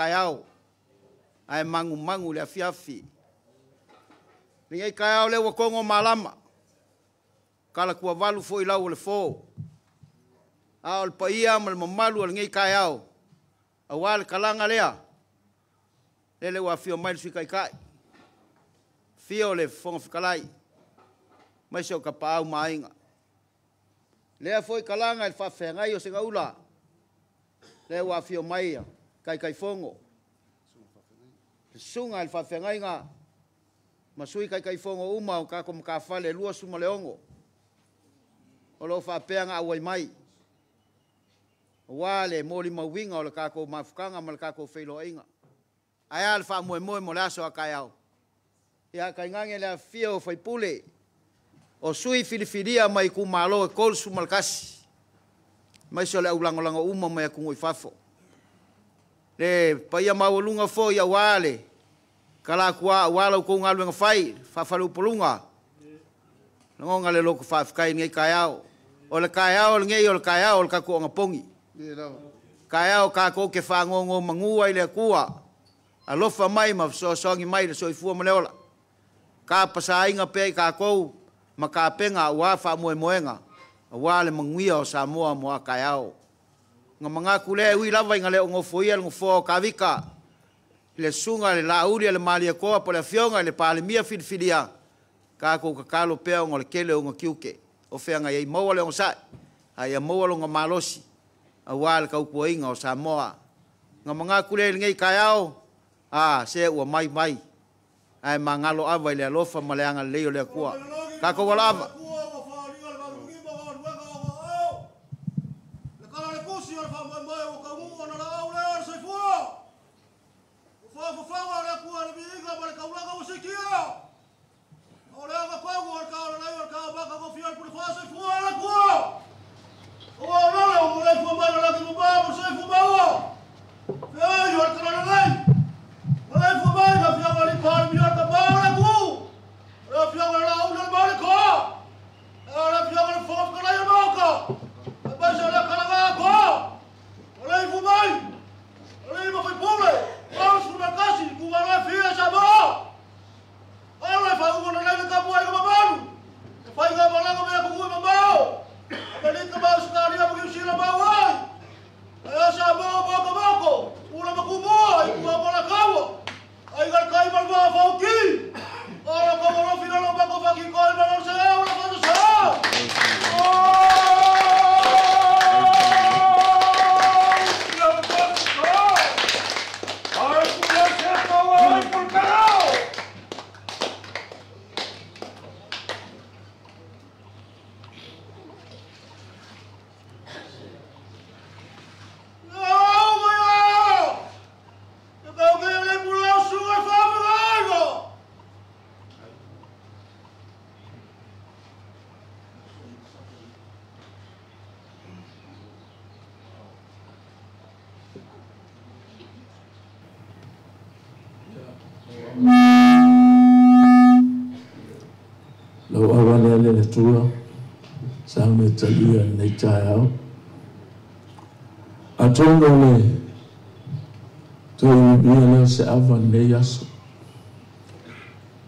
kaiao. Ai mangu le afiafi. Ngai kaiao le wakongo malama. Kala kua walu fo ilau le fo. Ao le paia ma le mamalu le ngai kaiao. Awal kalanga lea. Lele wa fio mai sui kai. Fio le fonga fikalai. Mai so ka pau mainga. Lea foi kalanga il fa fengai o singa ula. Le wa fio mai kai fongo. Sunga il fa fengai nga. Masui kai fongo uma o ka kom ka fale lua suma leongo. O lo fa peanga awai mai. Wale moli mawinga o le ka ko mafukanga ma le ka ko feilo inga. Ai al fa mo mo la so akaiao. Ya kai ngange le fio fai pule. O sui filifilia mai ku malo e kol sumal kasi. Mai so le ulango uma mai ku ngoi fafo. Le paia mawulunga fo ya wale. Kala kuwa wala ko ngalu nga fai fa falu pulunga. Ngonga le loko fa kai ngai kaiao. O le kaiao le ngai o le kaiao le ka ko ngapongi. Kaiao ka ko ke fa ngongo mangua ile kuwa. Alofa mai ma so songi mai le soifua maleola. Ka pasainga pe ka ko makapenga wa fa moenga. Wa le manguia o Samoa mo kaiao. Nga manga kule wi lava ngale ngofoia ngofo kavika. Le sunga le lauri le mali ko po le fionga le pale mia filia. Ka ko kalo pe ngol kele ngo kiuke. O fenga ye mo le ngosa. Ai mo lo ngomalosi. Awal kau kuinga o Samoa. Nga manga kule ngai kaiao. Se ua mai. Ai mangalo ava le alofa maleanga leo le kua. Ka ko wala ava. Lo awale le tua sa me talia nei taiao atongo le to bia se ava nei aso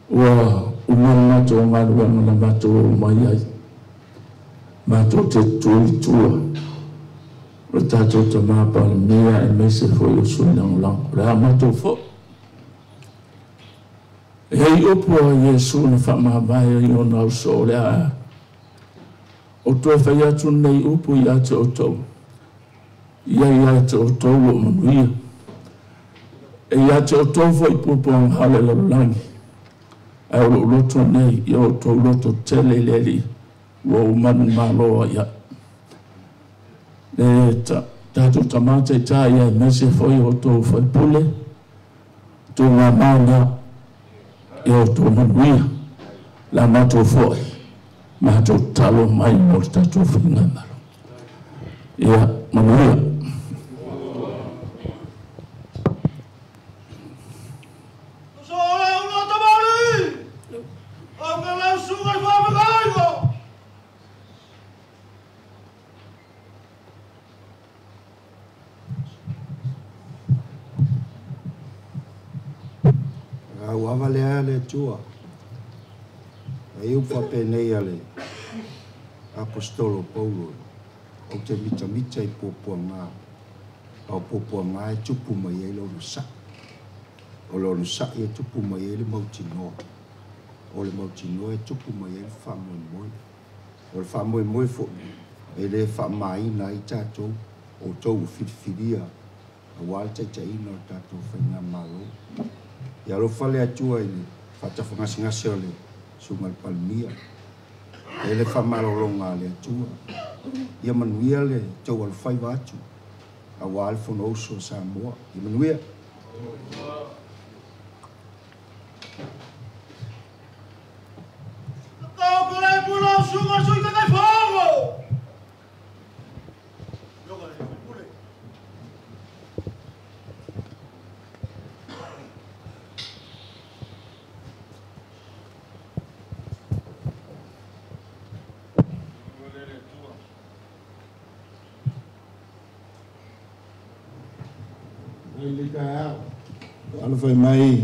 wa umana to ngadu na mato mai ai mato te tua o tato to mapa mia e mese fo yo sulang lang la mato fo hei opo Yesu na whamahawaya i ona au so lea. O toa whai atu nei opo i ate o tau. Ia ate o tau o manuia. E ate o tau fo i pupuang hale lalangi. Ai o loto nei i o tau loto tele leri. Wa umanu maloa ia. Le tato tamate ta ia mese fo i o tau fai pule. Tu ngā mauna yo to manuia la mato foi mato talo mai morta to finga malo ya manuia Ua valea le tua. Ai upa penei ale apostolo Paulo. O te mita I pōpua ngā. O pōpua ngā e tupu mai e lo sa. O lo sa e tupu mai e le mauti noa. O le mauti noa e tupu mai e le whamoi moi. O le whamoi moi fo. E le whamai na I tātou. O tau whiriwhiria. A wale taitaina o tātou whainga malo. Ia lo whale atua I le whatawhangasi o le sunga le palmia. E le whamarolonga le atua. Ia manuia le tau al whai watu. A wale whono oso Samoa. Ia manuia. Kau kore pulau sunga sui kakai whango! Ala fai mai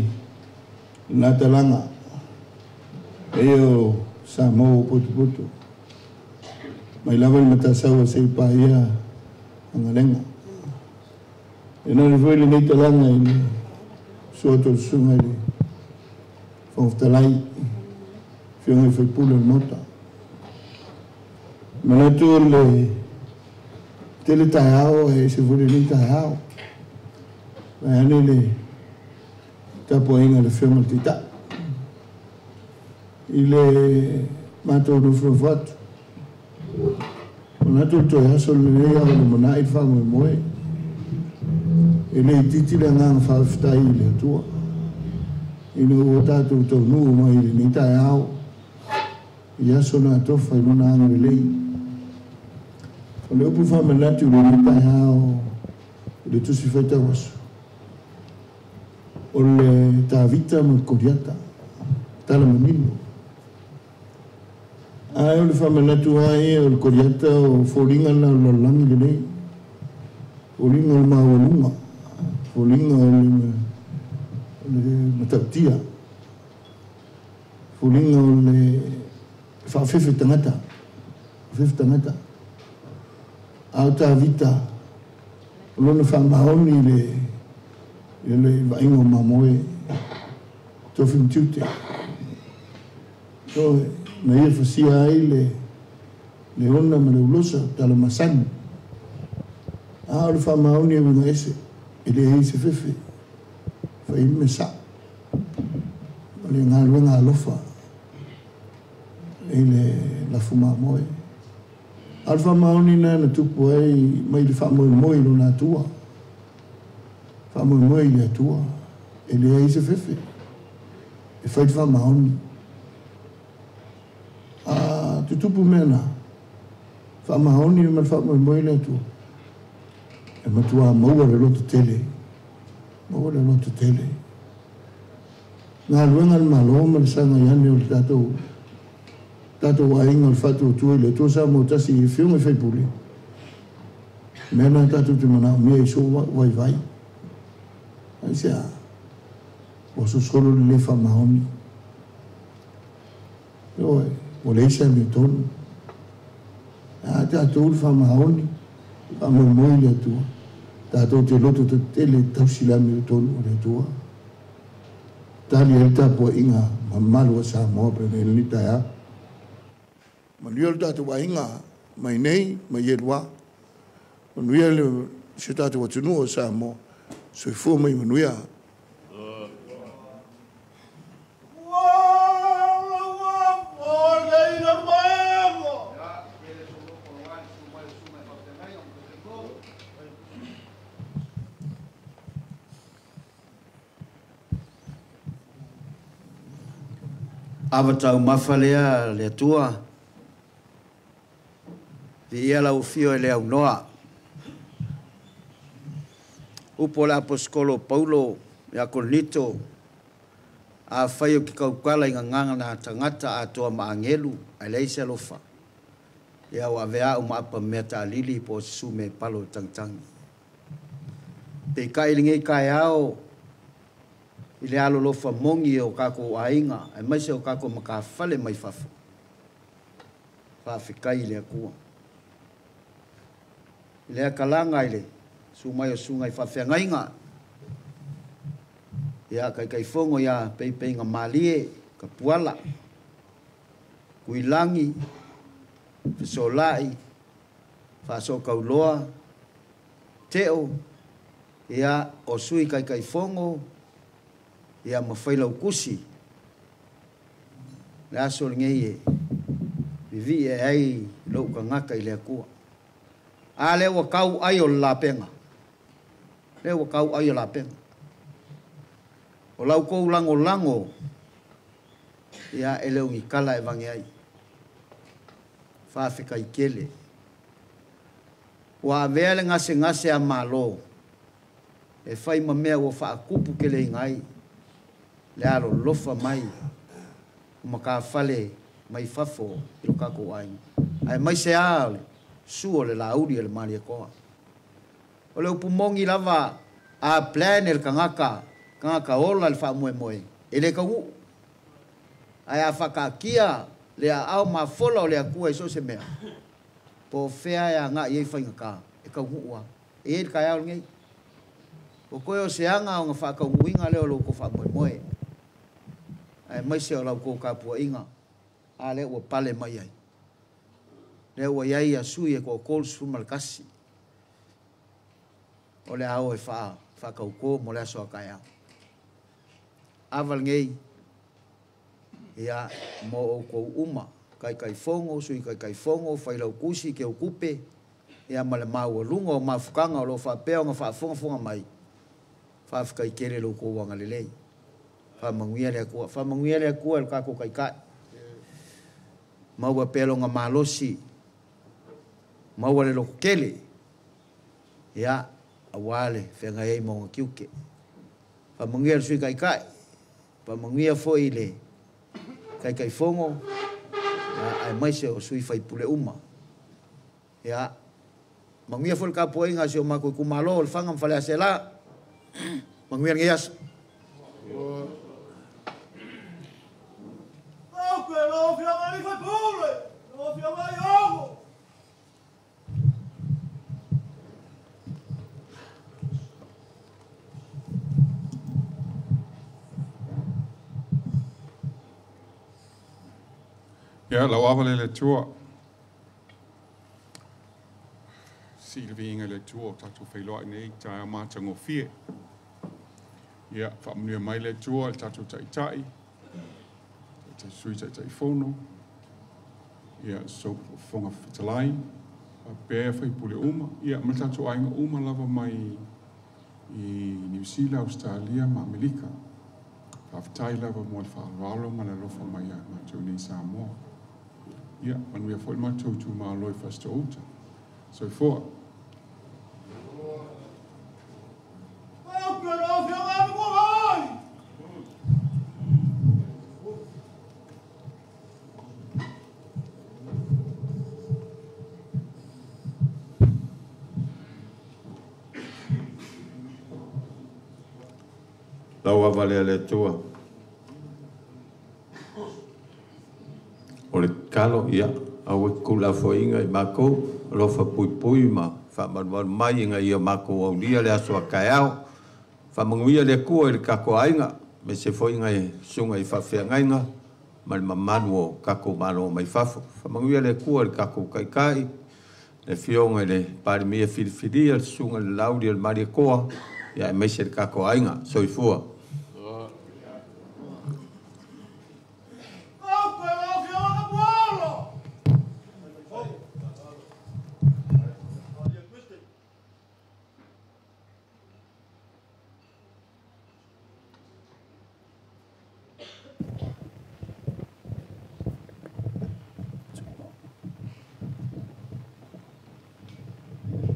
nā talanga e o Samoa putu mai lava I matasau a sei pāia angarenga e nā rewhoi le nei talanga I le suato sunga I le whangwhtalai whionga I whaipula mota manatu le tele tai ao e se vore ni tai ao mai ane le tapo inga le whionga tita I le mātou no whawhatu manatu toi haso le rea o le mana I whangu moe e le titi le nganga whawhitai I le atua ina o tātou tau nuu mai le ni tai ao I aso nā tofa I luna anga le lei o le upu whamanatu le ni tai ao le tusi whaita wasu o le tāwita ma koriata tala manino ai o le whamanatu ai o le koriata o whoringa na o langi le nei whoringa o le mawalunga whoringa o le matautia whoringa o le whawhewhi tangata au tāwita o lona whamahoni le vaingo mamoe tofin tiute so na ia whasia ai le ona ma le ulosa tala masani a o le whamaoni e winga ese e le hei se fefe whai me sa ma le ngā luenga alofa e le lafu mamoe a le whamaoni na tupu ai mai le whamoe moe lo nā tua whamoe moe le atua e le hei se fefe e whai te whamaoni te tupu mena whamahoni ma whamoe moe le atua e matua maua le loto tele ngā luenga le malo ma le sanga iane o le tātou ainga o le whatu o tua le tua sa mo tasi I whiunga I whaipule mena tātou te mana mea I so vai ai sea o so solo le whamahoni o le isa me tonu a tātou le whamahoni whamoe moe le atua tātou te loto te tele tausilami o tonu o le atua tali e tāpua inga mamalu a Samoa pene le nita ea manuia le tātou a inga mai nei mai elua manuia le se tātou atunu o Samoa so I fua mai manuia Avatau mawhalea le atua. Di ia lau fio e le au noa. Upo le aposkolo Paulo e a Korinito. A whaio ki kaukala I nganga na tangata a toa maangelu. A leise alofa. Ia au avea o maapa mea ta lili po sume palo tangtangi. Te kai lingi kai ao. I le alo lofa mongi o kako ainga, e mai se o kako makawhale mai whafo. Whawhikai le akua. I le akalanga i le, su mai o sunga i whawhiangainga. Ia kai fongo ia pei nga malie, ka puala, kuilangi, fisolai, whaso kauloa, teo, ia o sui kai fongo, ia mawhailau kusi. Le aso ngei e, vivi e ai lau ka ngaka i le akua. A le wakau ai o la penga. Le wakau ai o la penga. O lau kou lango, ia e leo ngi kala e vange ai. Whawhika i kele. Wa avele ngase a malo. E whai mamea o whaakupu kele ingai. Le aro lofa mai. Maka whale mai whafo i lo kako ai. Ai mai se aale. Suo le lauri e le mari e koa. O leo pumongi lava a plan el kangaka. Kangaka ola le wha moe. E le ka u. Ai a whakakia le a au ma fola o le a kua i so se mea. Po whea e a ngā iei whainga ka. E ka ua. E e ka au ngei. O koe o se anga o ngā whakaunguinga leo lo ko wha moe. Ai mai se o lau ko ka pua inga. A le ua pale mai ai. Le ua iai a sui e ko kols fumalkasi. O le au e whakauko mo le aso a kai au. Aval ngei. Ia mo o kou uma. Kai fongo, sui kai fongo, whailau kusi ke o kupe. Ia male mau o lunga o mafukanga o lo whapea o ngā whaafonga mai. Whaafukai kere lo kou wanga lelei. Whamanguia le akua. Whamanguia le akua el kako kai. Mau a pelo ngā malosi. Mau a le loko kele. Ia awale whenga ei mo ngā kiuke. Whamanguia le sui kai. Whamanguia fo i le kai fongo. Ai mai se o sui whai pule uma. Ia. Manguia fo le kapo inga se o mako kumalo. Le whanga mwhale a se la. Manguia ngai aso. Lo fiamma li fai pure! Lo fiamma li hago! Ja, lau avale le tua. Silvinga le tua, tatu whailoa nei, tae mātango fie. Ja, whamunua mai le tua, tatu tai. Te sui tai fono. Ia, so fonga fitalai. A pēr whai pule uma. Ia, ma tatu ainga uma lava mai i New Zealand, Australia, ma Amerika. Whaftai lava mo le whaalwalo, ma le lofa mai a mātou nei Samoa. Ia, manuia fo il mātou tu mā loi fasta outa. So i fua. Lo fiamma li vuoi! Lau avale le tua. O le kalo, ia, au e kula foinga i mako, lofa pui ma, whamanwan mai inga ia mako au lia le aso a kai au, whamanguia le kua i le kako ainga, me se foinga i sunga i whawhia ngainga, ma le mamanu o kako mano mai whafo. Whamanguia le kua i le kako kai, le fionga i le parimia filifilia, le sunga le lauri o le maria koa, ia e meise le kako ainga, soifua.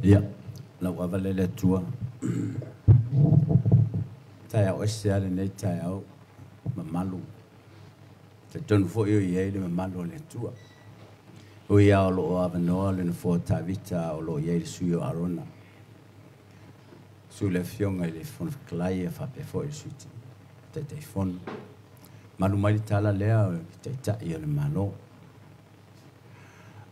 Ia, lau avale le tua. Tai au ese ale nei tai au mamalu. Te tonu fo i iei le mamalu le tua. O ia o loo avanoa le na fo tavita o loo iei le sui o arona. Su le fionga i le fonfklai e whape fo i suiti. te fono. Malu mai tala lea te tai le malo.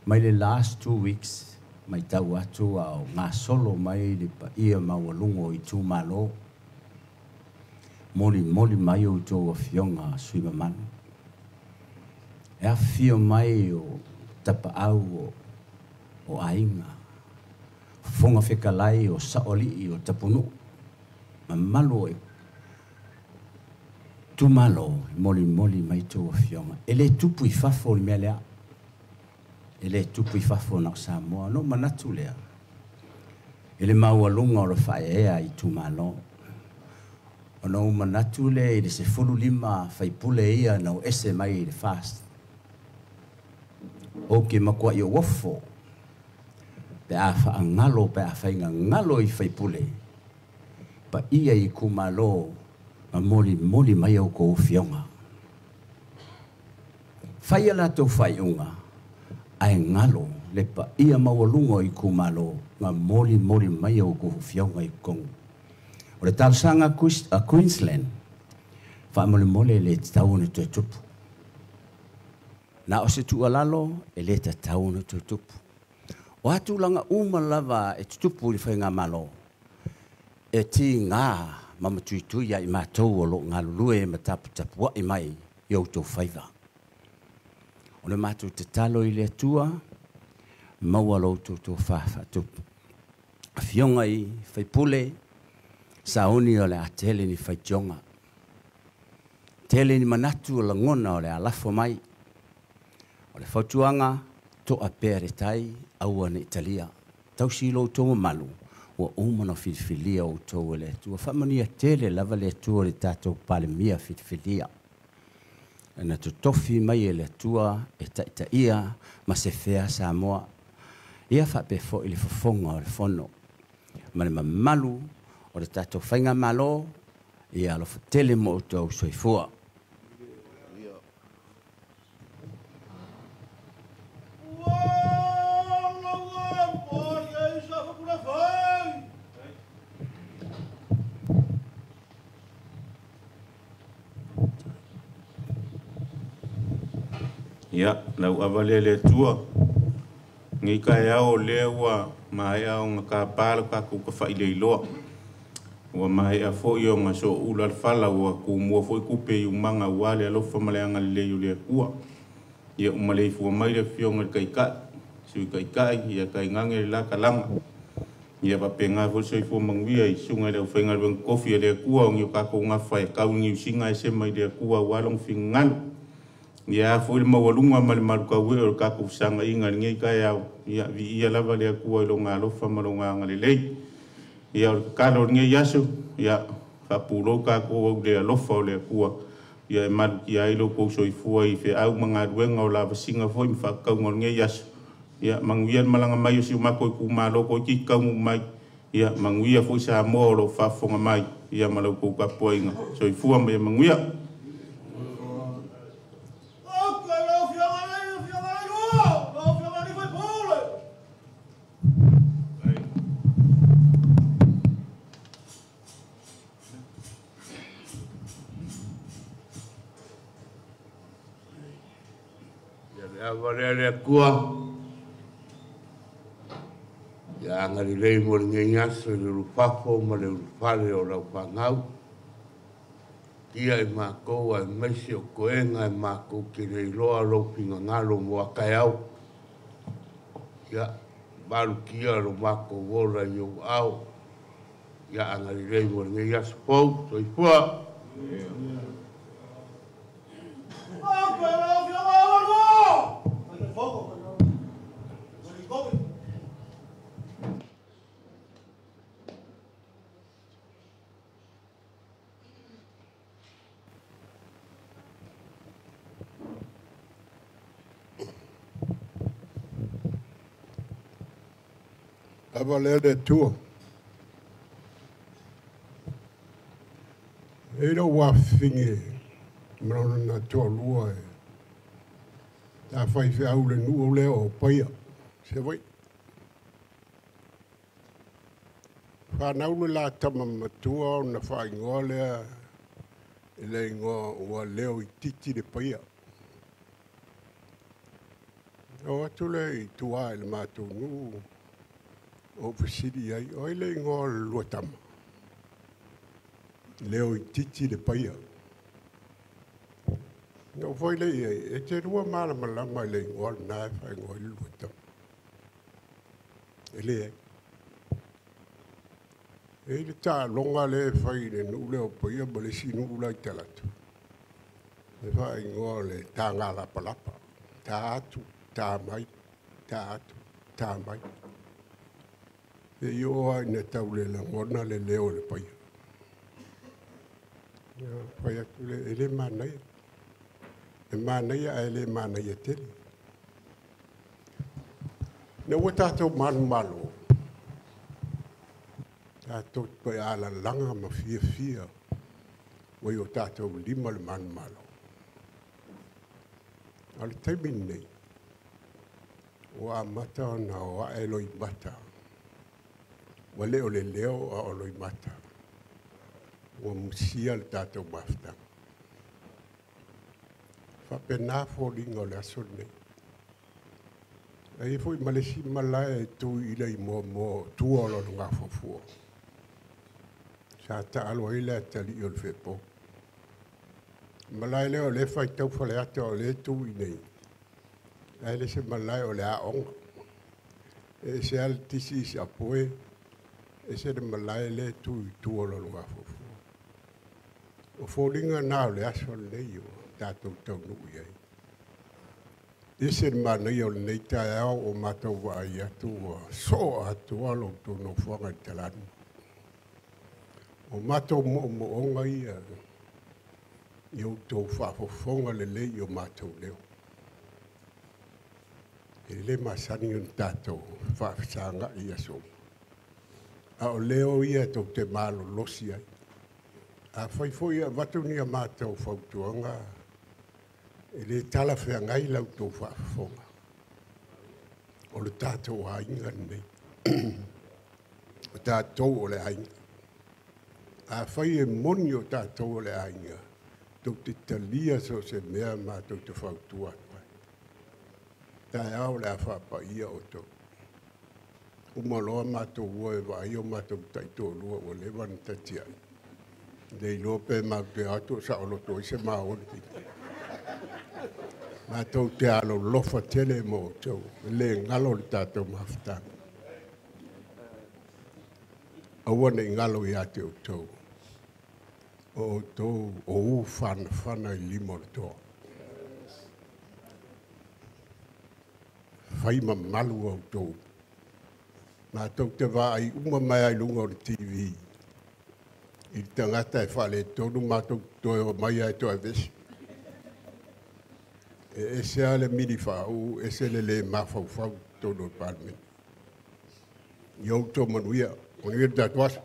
Mai le last 2 weeks mai tau atu au ngā solo mai le pa ia mawalungo I tu malo. Moli mai o tō a fionga sui mamanu. E a fio mai o tapa au o ainga. Fonga whekalai o saoli o tapunu. Mamalo e tu malo moli mai tō a fionga. E le tupu I fafo ni mea lea. E le tupu I fafo na Samoa. No manatu lea. E le mawalunga o le whaea I tu malo. Ono manatu le I se fulu lima faipule ia na o ese mai I le fast. O ke makua I o wafo. Pe a wha ngalo pe a whainga ngalo I faipule. Pa ia I kumalo ma moli mai au ko fionga. Whaia la tau whaiunga. Ai ngalo le pa ia mawalungo I kumalo ma moli mai au ko fionga I kongu. O le talsanga a Queensland, wha mole le taunu te tupu. Na o se tualalo, e le taunu te tupu. O atu langa lava e tupu I whainga malo. E ti ngā mamatuituia I mātou o lo ngā lulue ma tapua I mai I autou whaiva. O le mātou te talo I le atua, maua lo tō whawha tupu. A fionga I whaipule, saoni o le a tele ni whaitionga. Tele ni manatu o la ngona o le alafo mai. O le whautuanga, to a pere tai, aua na Italia. Tausi lo tonga malu, ua umana whiwhilia o tō le tua. Whamania tele lava le tua le tātou palemia whiwhilia. E na tofi mai e le tua, e taita ia, ma se whea Samoa. Ia whape fo I le whafonga o le whono. Ma le mamalu, o le tatou whainga malo, I alo tele mo tau soifua. Ia, lau awale le tua. Ngi kai au lewa mai au ngaka palo ka ku ka whaile iloa. Ua mai a fo i o ngā so ula fala ua ku mua fo I kupe I umanga wale alofa maleanga le iu le kua. Ia umalei fua mai le fionga kai kai. Sui kai kai, ia kai ngange le la kalanga. Ia pape ngā fo soi fua manguia I sunga le whainga luang kofi le kua o ngi o kako ngā whai kau ngi usinga e se mai le kua walong finganu. Ia fo le mawalunga ma le maluka ue o kako usanga inga ngai kai au. Ia vi ia lava le kua I lo ngā lofa malonga ngale lei. Ia o kalo ngai yasu, ia whapulo kako o le alofa o le kua. Ia e maluki a ilo kou soifua I fe au mga duenga o la vasinga fo I mwhakau ngol ngai yasu. Ia manguia malanga mai o si umako I kumalo ko ki kaungu mai. Ia manguia fo I sa moa o lo whafonga mai. Ia malau kou kapua inga. Soifua mai manguia. Avarele kua. Ya ngari lei mo ngai ngaso le rupafo mo le rupale o lau pangau. Kia I mako ai maisi o koenga I mako ki rei loa lo pinga ngalo mo akaiau. Ya baru kia lo mako wora I o au. Ya ngari lei mo ngai ngaso pou. Soifua. Avalele tua. Eira wafinge, mrona na tua lua e. Ta fai fe aule nu o leo o paia. Se vai. Whanaulu la tama matua o na whai ngolea le ngo leo I titi le paia. O atu le tua le matou nu o fasiri ai o le ngo luatama. Leo I titi le paia. No foi le e te rua mala malama le ngo na fa ngo luatama. Ele e ta longa le fai le nu le o paia ma le sinu la talatu. Le fai ngo le tanga la palapa. Ta atu. Tā mai, tā atu, tā mai. E ioa ina tau le langona le leo le pai. Pai atu le ele mānaia. E mānaia a ele mānaia tele. Ne ua tātou manu malo. Tātou pai ala langa ma fia fia. Wai o tātou lima le manu malo. Ale taimin nei. Wa mata na wa eloi mata. Wa leo le leo a oloi mata. Wa musia le tātou mafta. Fa pena fo ringo le aso nei. E foi malesi malae tu ila I mo tu olo nga fofua. Sa ta alo ila tali ol fepo. Malae leo le fai tau fale ata o le tu I nei. Ele se malai o le aonga. E se al tisi se apoe. E se le malai le tu o lo lunga fofu. O fōringa nā o le aso nei o tātou tau nui ai. E se le manai o le nei tae au o mātou wa ai atu o so atu alo tō no fuanga I talanu. O mātou mo onga ia. Iau tō whafofonga le lei o mātou leo. E le masani un tātou whaafisanga I aso. A o leo ia tau te malo losi ai. A whaifoi a watuni a mātou whautuanga. E le tala whiangai lau tau whaafonga. O le tātou hainga nei. O tātou o le hainga. A whai e moni o tātou o le hainga. Tau te talia so se mea mātou te whautua. Tae au le awhapa ia o tau. Umaloa mātou ua e vai o mātou taito lua o lewan tati ai. Dei lope mau te atu sa o loto I se maoni. Mātou te alo lofa tele mo o tau. Le ngalo le tātou mawhitanga. Aua ne ngalo I ate o tau. O tau o whana I limo le toa. Whai ma malu au tō. Nā tau te wā ai uma mai ai lunga o le TV. I tangata e whale tonu mātou toi o mai ai toi vesi. E se ale mini whau, e se le mawhau whau tonu o parmen. Iau tō manuia, o ni e tatuasa.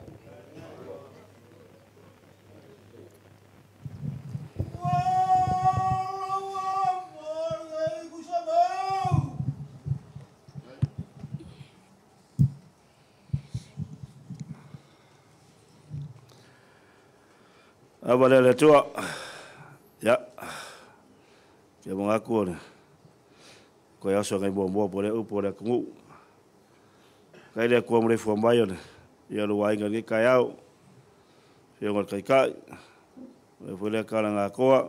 Abale le tua. Ya. Ke mo ngaku ne. Ko ya so ngai bombo pole u pole ku. Kai le ko mo le fo mai ne. Ya lo wai ngai kai au. Yo ngol kai kai. Le fo le kala nga ko.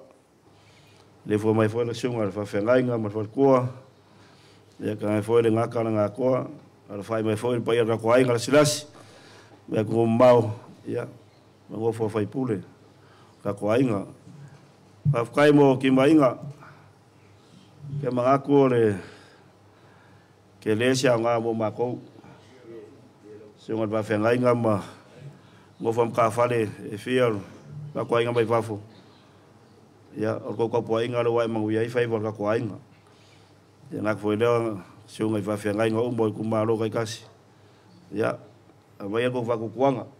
Le fo mai fo le sunga fa fe ngai nga mo fo ko. Ya ka fo le nga kala nga ko. Al fai mai fo pa ya ko ai ngal silas. Me ko mau ya. Mo fo fai pule. Ka koainga. Ka whakai mo ki mainga. Ke mangaku le ke lesia ngā mo mākou. Se ngat wa whengai ngā ma ngofam ka whale e whiaru. Ka koainga mai wafo. Ya, orko ka koainga lo wai mangu iai whaivor ka koainga. Ya ngak fwoi leo se ngat wa whengai ngā umbo I kumaro kai kasi. Ya, awai ko whaku kuanga.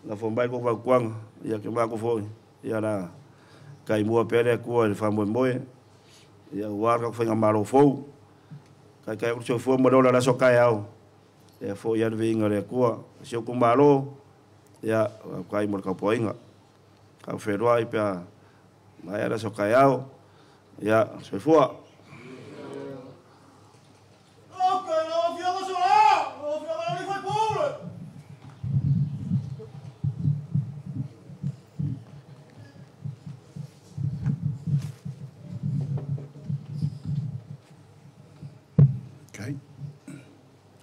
Na fombai ko va kwang ya ke ma ko foi ya na kai mua pere ko le fa mo ya war ka fa maro fo kai kai ko fo mo la so kai au ya fo ya vinga le ko se ko maro ya kai mo ka poinga Kau whenua i pia mai ara so kai au. Ia, soifua.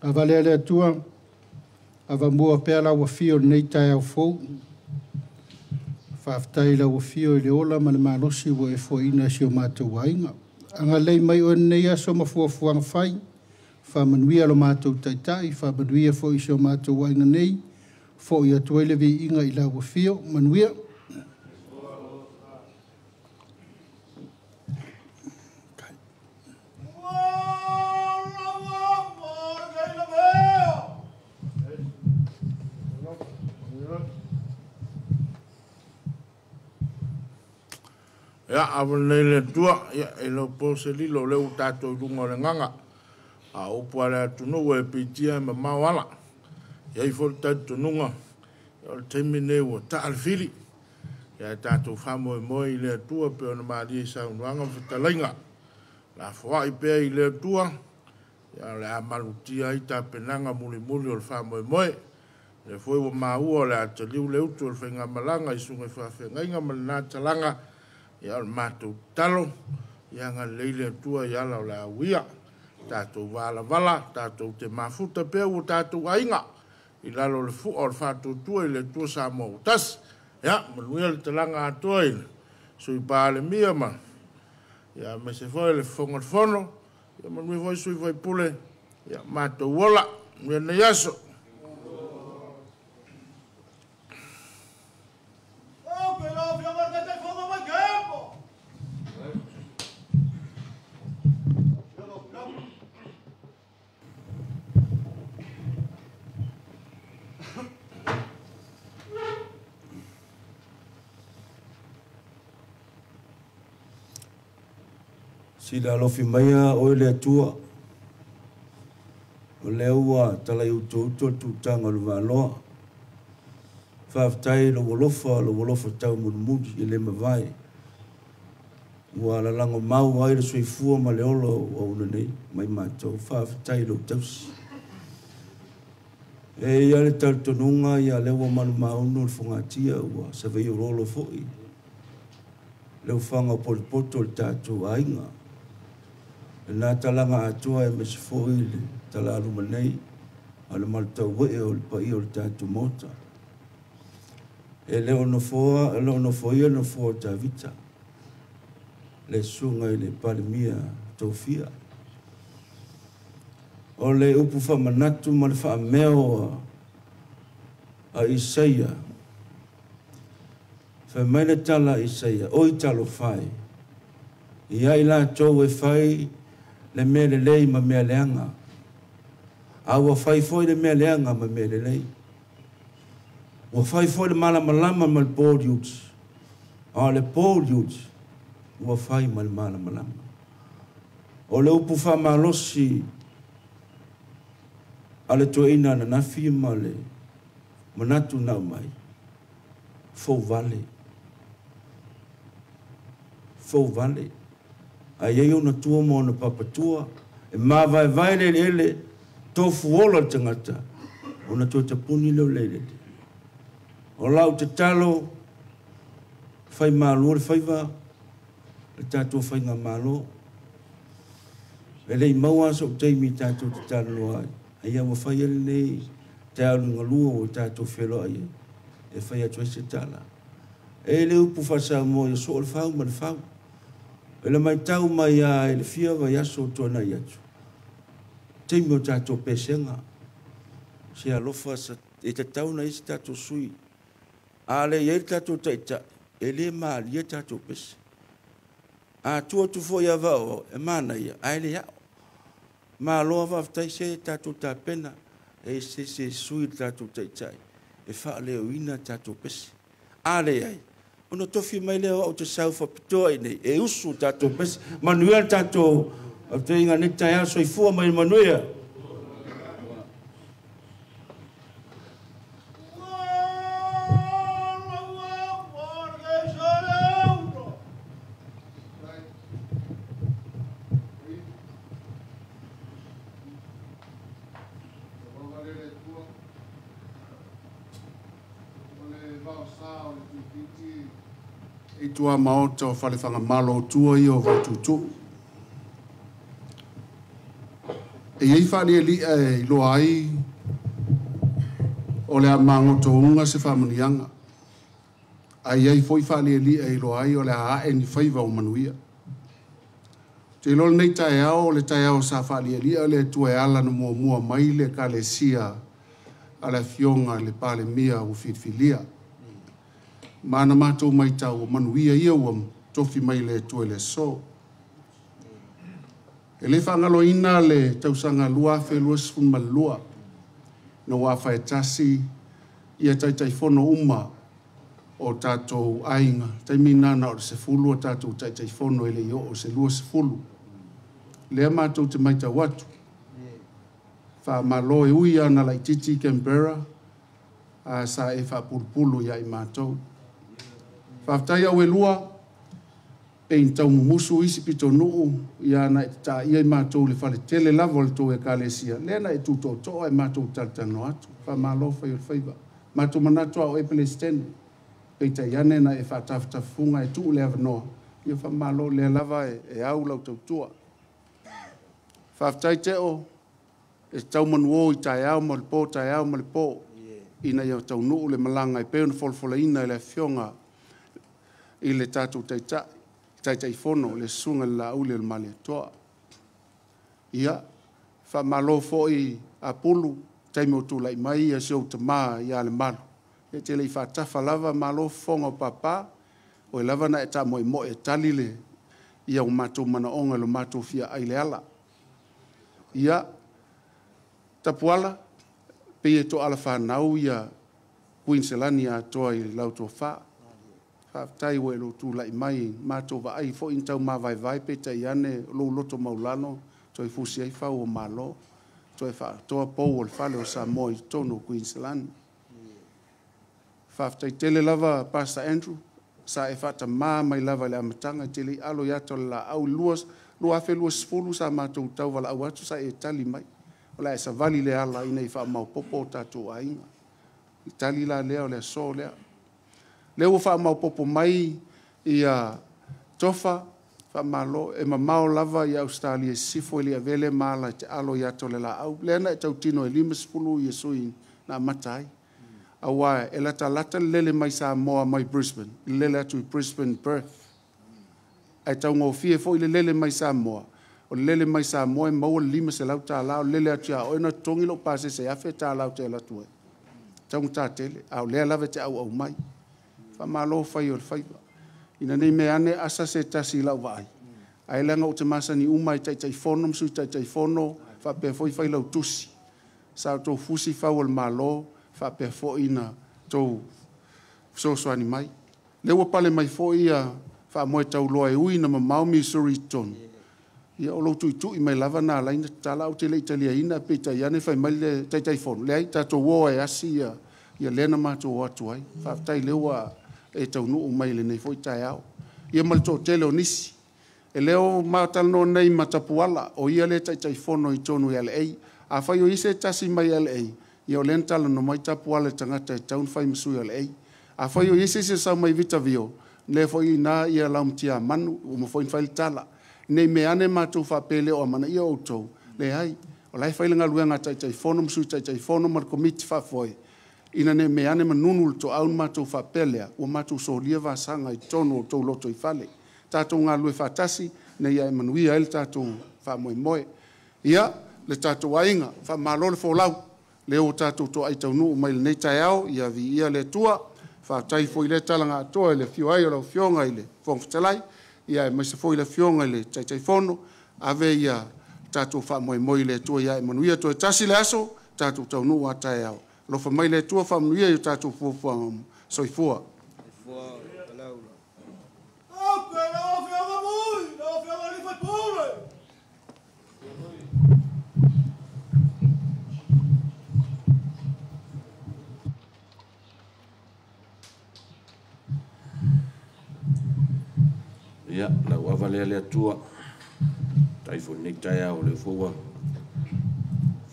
Ava lea tua, ava mua pea la wafio nei tai au fou. Whaftai la wafio i le ola ma le malosi wa e fo ina si o mātou wainga. Anga lei mai o nei aso ma fuafuanga whai. Whamanuia lo mātou taitai, whamanuia fo i si o mātou wainga nei. Fo i atuele vi inga i la wafio, manuia. Ya, awa nei le tua, ya, e lo pose li lo leu tātou runga le nganga. A upu ale atunu e pitia ma mawala. Ya i fol tātou nunga. Ya o teimi nei o ta alfili. Ya tātou whamo e moi le tua pe ona maari e sa unuanga whitalainga. La fwa i pea i le tua. Ya le amalutia i ta penanga muli muli o le whamo e moi. Le foi o maua le ataliu le utu o le whainga malanga i sunga i whawhengainga ma le nātalanga. Ya o mātou talo, ya ngā leile tua ya lau la wia, tātou wala wala, tātou te mafuta pēu o tātou ainga, i lalo le fu o le whātou tua i le tua sa mo utas, ya, manuia le talanga atua i, sui pāle mia ma, ya me se foi le fonga fono, ya manuia foi sui foi pule, ya mātou wala, mea na yaso. Sila lofi maia o le atua. O le ua tala i uto tutanga luwa loa. Whaftai lo wolofa tau murumuri i le mawai. Ua la lango mau ai le soifua ma le olo o una nei, mai mātou. Whaftai lo tausi. E ia le tautonunga ia le ua manu maunu le whangatia ua sa vei o rolo foi. Le ufanga polipoto le tātou ainga. Nā talanga atua e me se foi le tala aluma nei, ale maltau wee o le pai o le tātou mota. E leo no foa ta vita. Le sunga i le palimia tofia. O le upu whamanatu ma le whaameo a Isaia. Whamaina tala Isaia, oi talo whai. Ia i la tau e whai le mea le lei ma mea leanga. Aua whai foi le mea leanga ma mea le lei. Ua whai foi le malamalama ma le board youths. A le board youths. Ua whai ma le malamalama. O le upu wha malosi. A le toeina na nafi ma le manatu nau mai. Fou vale. Fou vale. A iei ona tua mo na papatua, e mā vai le ele, tofu ola tangata, ona tua te puni leo le. O lau te talo, whai mālo le whaiva, le tātua whai ngā mālo. E lei maua so teimi tātua te talo ai, a ia wa whai ele nei, te alu ngā lua o tātua whelo ai, e whai atua se tala. E le upu whasa mo, e so o le whau ma le whau. Ele mai tau mai a ele fia vai aso tona i atu. Teimi o tātou pesenga. Se alofa e te tau na isi tātou sui. A le iei tātou taita. E le maa lia tātou pese. A tua tu fo ia vao e mana ia. A ele iao. Maa loa vaftai se tātou tā pena. E se sui tātou taitai. E wha leo ina tātou pese. A le iei. Ono tofi mai leo au te saufa pitoa i nei. E usu tātou pesi. Manuia tātou. Au te inga ni tai aso i fua mai manuia. I tua maota o whalewhanga malo tua i o vaututu. E iei whani e li e loa ai o lea mangoto unga se whamunianga. A iei foi whani e li e loa ai o lea hae ni whaiva o manuia. Te lol nei tae ao le tae ao sa whani e li e le tua e ala na mua mai le ka le sia a le fionga le pale mia o whitwhilia. Mana mātou mai tau o manuia ia uam tofi mai le tue le so. E le whangalo ina le tausanga lua whelua sifun malua. No wawhai tasi ia tai whono uma o tātou ainga. Tai minana o se fulu o tātou tai whono ele i o se lua se fulu. Lea mātou te mai tau atu. Wha malo e ui ana lai titi Canberra. Sa e wha pulpulu ia i mātou. Whaftai au e lua, e in tau mumusu isi pito nuu, ia na e ta ia i mātou le whale tele lava le tō e kālesia. Lena e tūtō toa e mātou taritano atu, wha mālo whai o whaiva. Mātou manatua o epele stene, pei ta iane na e whatafunga e tuu le avanoa. Ia wha mālo le lava e au lau tau tua. Whaftai te o, e tau manuo i tai au malipo, tai au malipo. Ina ia tau nuu le malanga e peona folfola ina e le fionga i le tātou tai whono le sunga la ule le male toa. Ia, wha malo fo i a pulu, tai mo tu lai mai a sio te maa i a le malo. E te lei whatafa lava malo fonga o papa, o e lava na e ta moe moe tali le ia o mātou mana onga lo mātou fia aile ala. Ia, tapuala, pe e to ala whanau ia Queenselani a toa i lau toa wha. Whaftai ue lo tu lai mai mātou wa ai fo in tau mā vai pe te iane lo loto maulano toi fusi ai whau o malo toi wha toa pou o le whale o Samoa i tono Queenselani. Whaftai tele lava Pastor Andrew sa e whata mā mai lava le amatanga tele alo yato la au luas lua fe luas fulu sa mātou tau wala au atu sa e tali mai o la e sa vali le ala ina i wha mau popo tātou ainga i tali la lea o le so lea. Leo wha mau popo mai i a tofa, wha malo, e mamao lava i Australia sifo ili a vele maala te alo i ato le la au. Leana e tau tino e limas pulu i sui na matai. Awa e lata lele mai Samoa mai Brisbane, lele atu i Brisbane Perth. Ai tau ngau fie fo i lele mai Samoa. O lele mai Samoa e maua limas e lau ta lao, lele atu a oina tongi lo pase se afe ta lau te latue. Tau ngta tele, au lea lava te au mai. Malo fai o faiva. Ina nei me ane asa se tasi lau vai. Ai langa o te masani umai tai whono, msui tai whono, wha pe foi fai lau tusi. Sa tō fusi fau al malo, wha pe foi na tō sosoani mai. Lewa pale mai foi a wha moe tau loa e ui na mamau Missouri tonu. Ia o lau tui tui mai lava na alaina tala au te le italia ina pe tai ane fai mai le tai whono. Leai tato woa e asi ia lena mātou atu ai. Whaftai lewa e tau nuu mai le nei foi tai au. Ia malto tele o nisi. E leo mātalano nei matapuala o ia le tai whono i tonu i LA. A whai o ise tasi mai LA. Ia o len talano mai tapuala tangata e taun whai masu i LA. A whai o ise se sau mai vita vio. Le foi na ia laumtia manu o mo foi whai tala. Nei me ane mātou whapele o amana ia o tau. Le hai. O lai whai langa luenga tai whono masu tai whono mar komiti whafoi. Ina ne me ane manunul to au mātou whapelea o mātou solia sanga i tono o tau loto i whale. Tātou ngā lue whatasi, nei ai manuia ele tātou whamoe moe. Ia, le tātou ainga, whamalo le wholau, leo tātou to ai tau nuu mai le nei tai au, ia vi ia le tua, whatai fo i le talanga atoa i le fio ai o lau fionga i le whongwhitalai, ia mai se fo i le fionga i le tai whono, ave ia tātou whamoe moe le tua ia e manuia to e tasi le aso, tātou tau nuu a tai au. Lo fa mai le tua fa mnuia i tātou fuafua soifua. Ia, lau avale le atua. Taifo nek tai au le fua.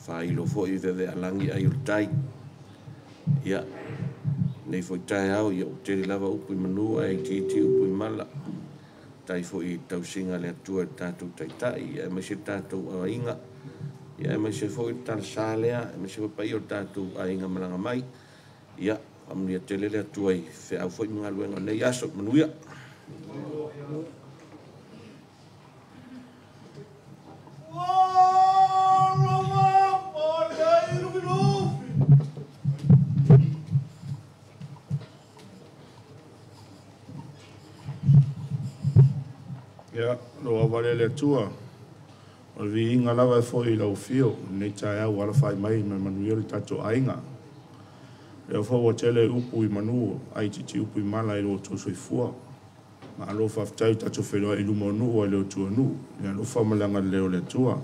Whailo fo i veve alangi ai o tai. Ia, nei foi tai au ia te lava upu manua e ti upu mala tai foi tau singa le tua tatu tai tai e me se tatu a inga ia me se foi tal salea me se pa io tatu a inga malanga mai ia am ia te le tua i fe au foi mga luenga nei aso manuia Ya, lo avale le tua. O vi inga lava foi lau fio, nei tai au ala fai mai me manuia le tato ainga. Leo fo wa tele upu i manu, ai titi upu i mala i lo to soifua. Ma alo fa ftai tato whelua i lumo nu o leo tua nu. Ia lo fa malanga leo le tua.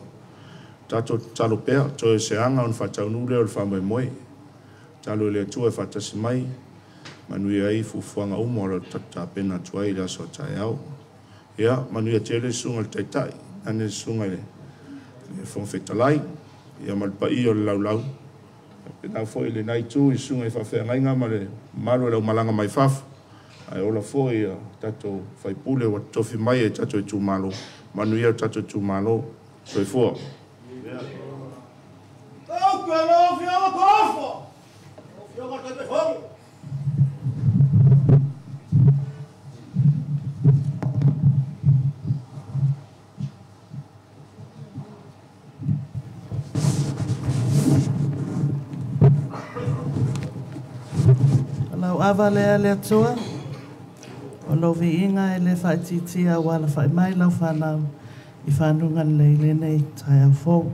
Tato talo pea, to e se anga on fa tau nu leo le fa mai moi. Talo le tua e fa tasi mai. Manuia i fufuanga umo lo tata pena tua i la so tai au. Ia, manuia tele sunga le taitai, ane sunga le fonfetalai, ia malpa i o le laulau. Pena foi le nai tu i sunga i whawhengainga ma le malo lau malanga mai whafu. Ai ola foi tato whaipule wa tofi mai e tato i tu malo, manuia tato i tu malo, so i fua. Tau kua lo fia o kofo! O fia o te fongo! Lau awa lea lea tua, o lo vi inga e le whaititia wala whai mai lau whanau i whanunga leile nei tai au fōu.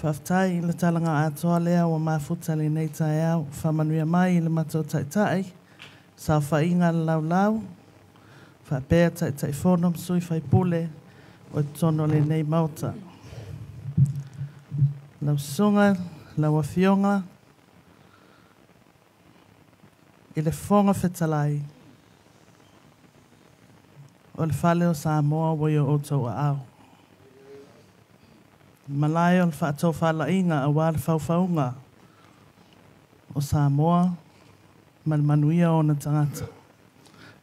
Whaftai i le talanga atoa lea o mafutali nei tai au, whamanuia mai i le matou tai tai, sa whainga lau lau, whapea tai tai whonom sui whai pule o tono le nei mauta. Lau sunga, lau awhionga, i le fonga whetalai. O le whale o Samoa wai o outou a au. Malai o le whaatou whala inga a wale whauwhaunga o Samoa ma le manuia o na tangata.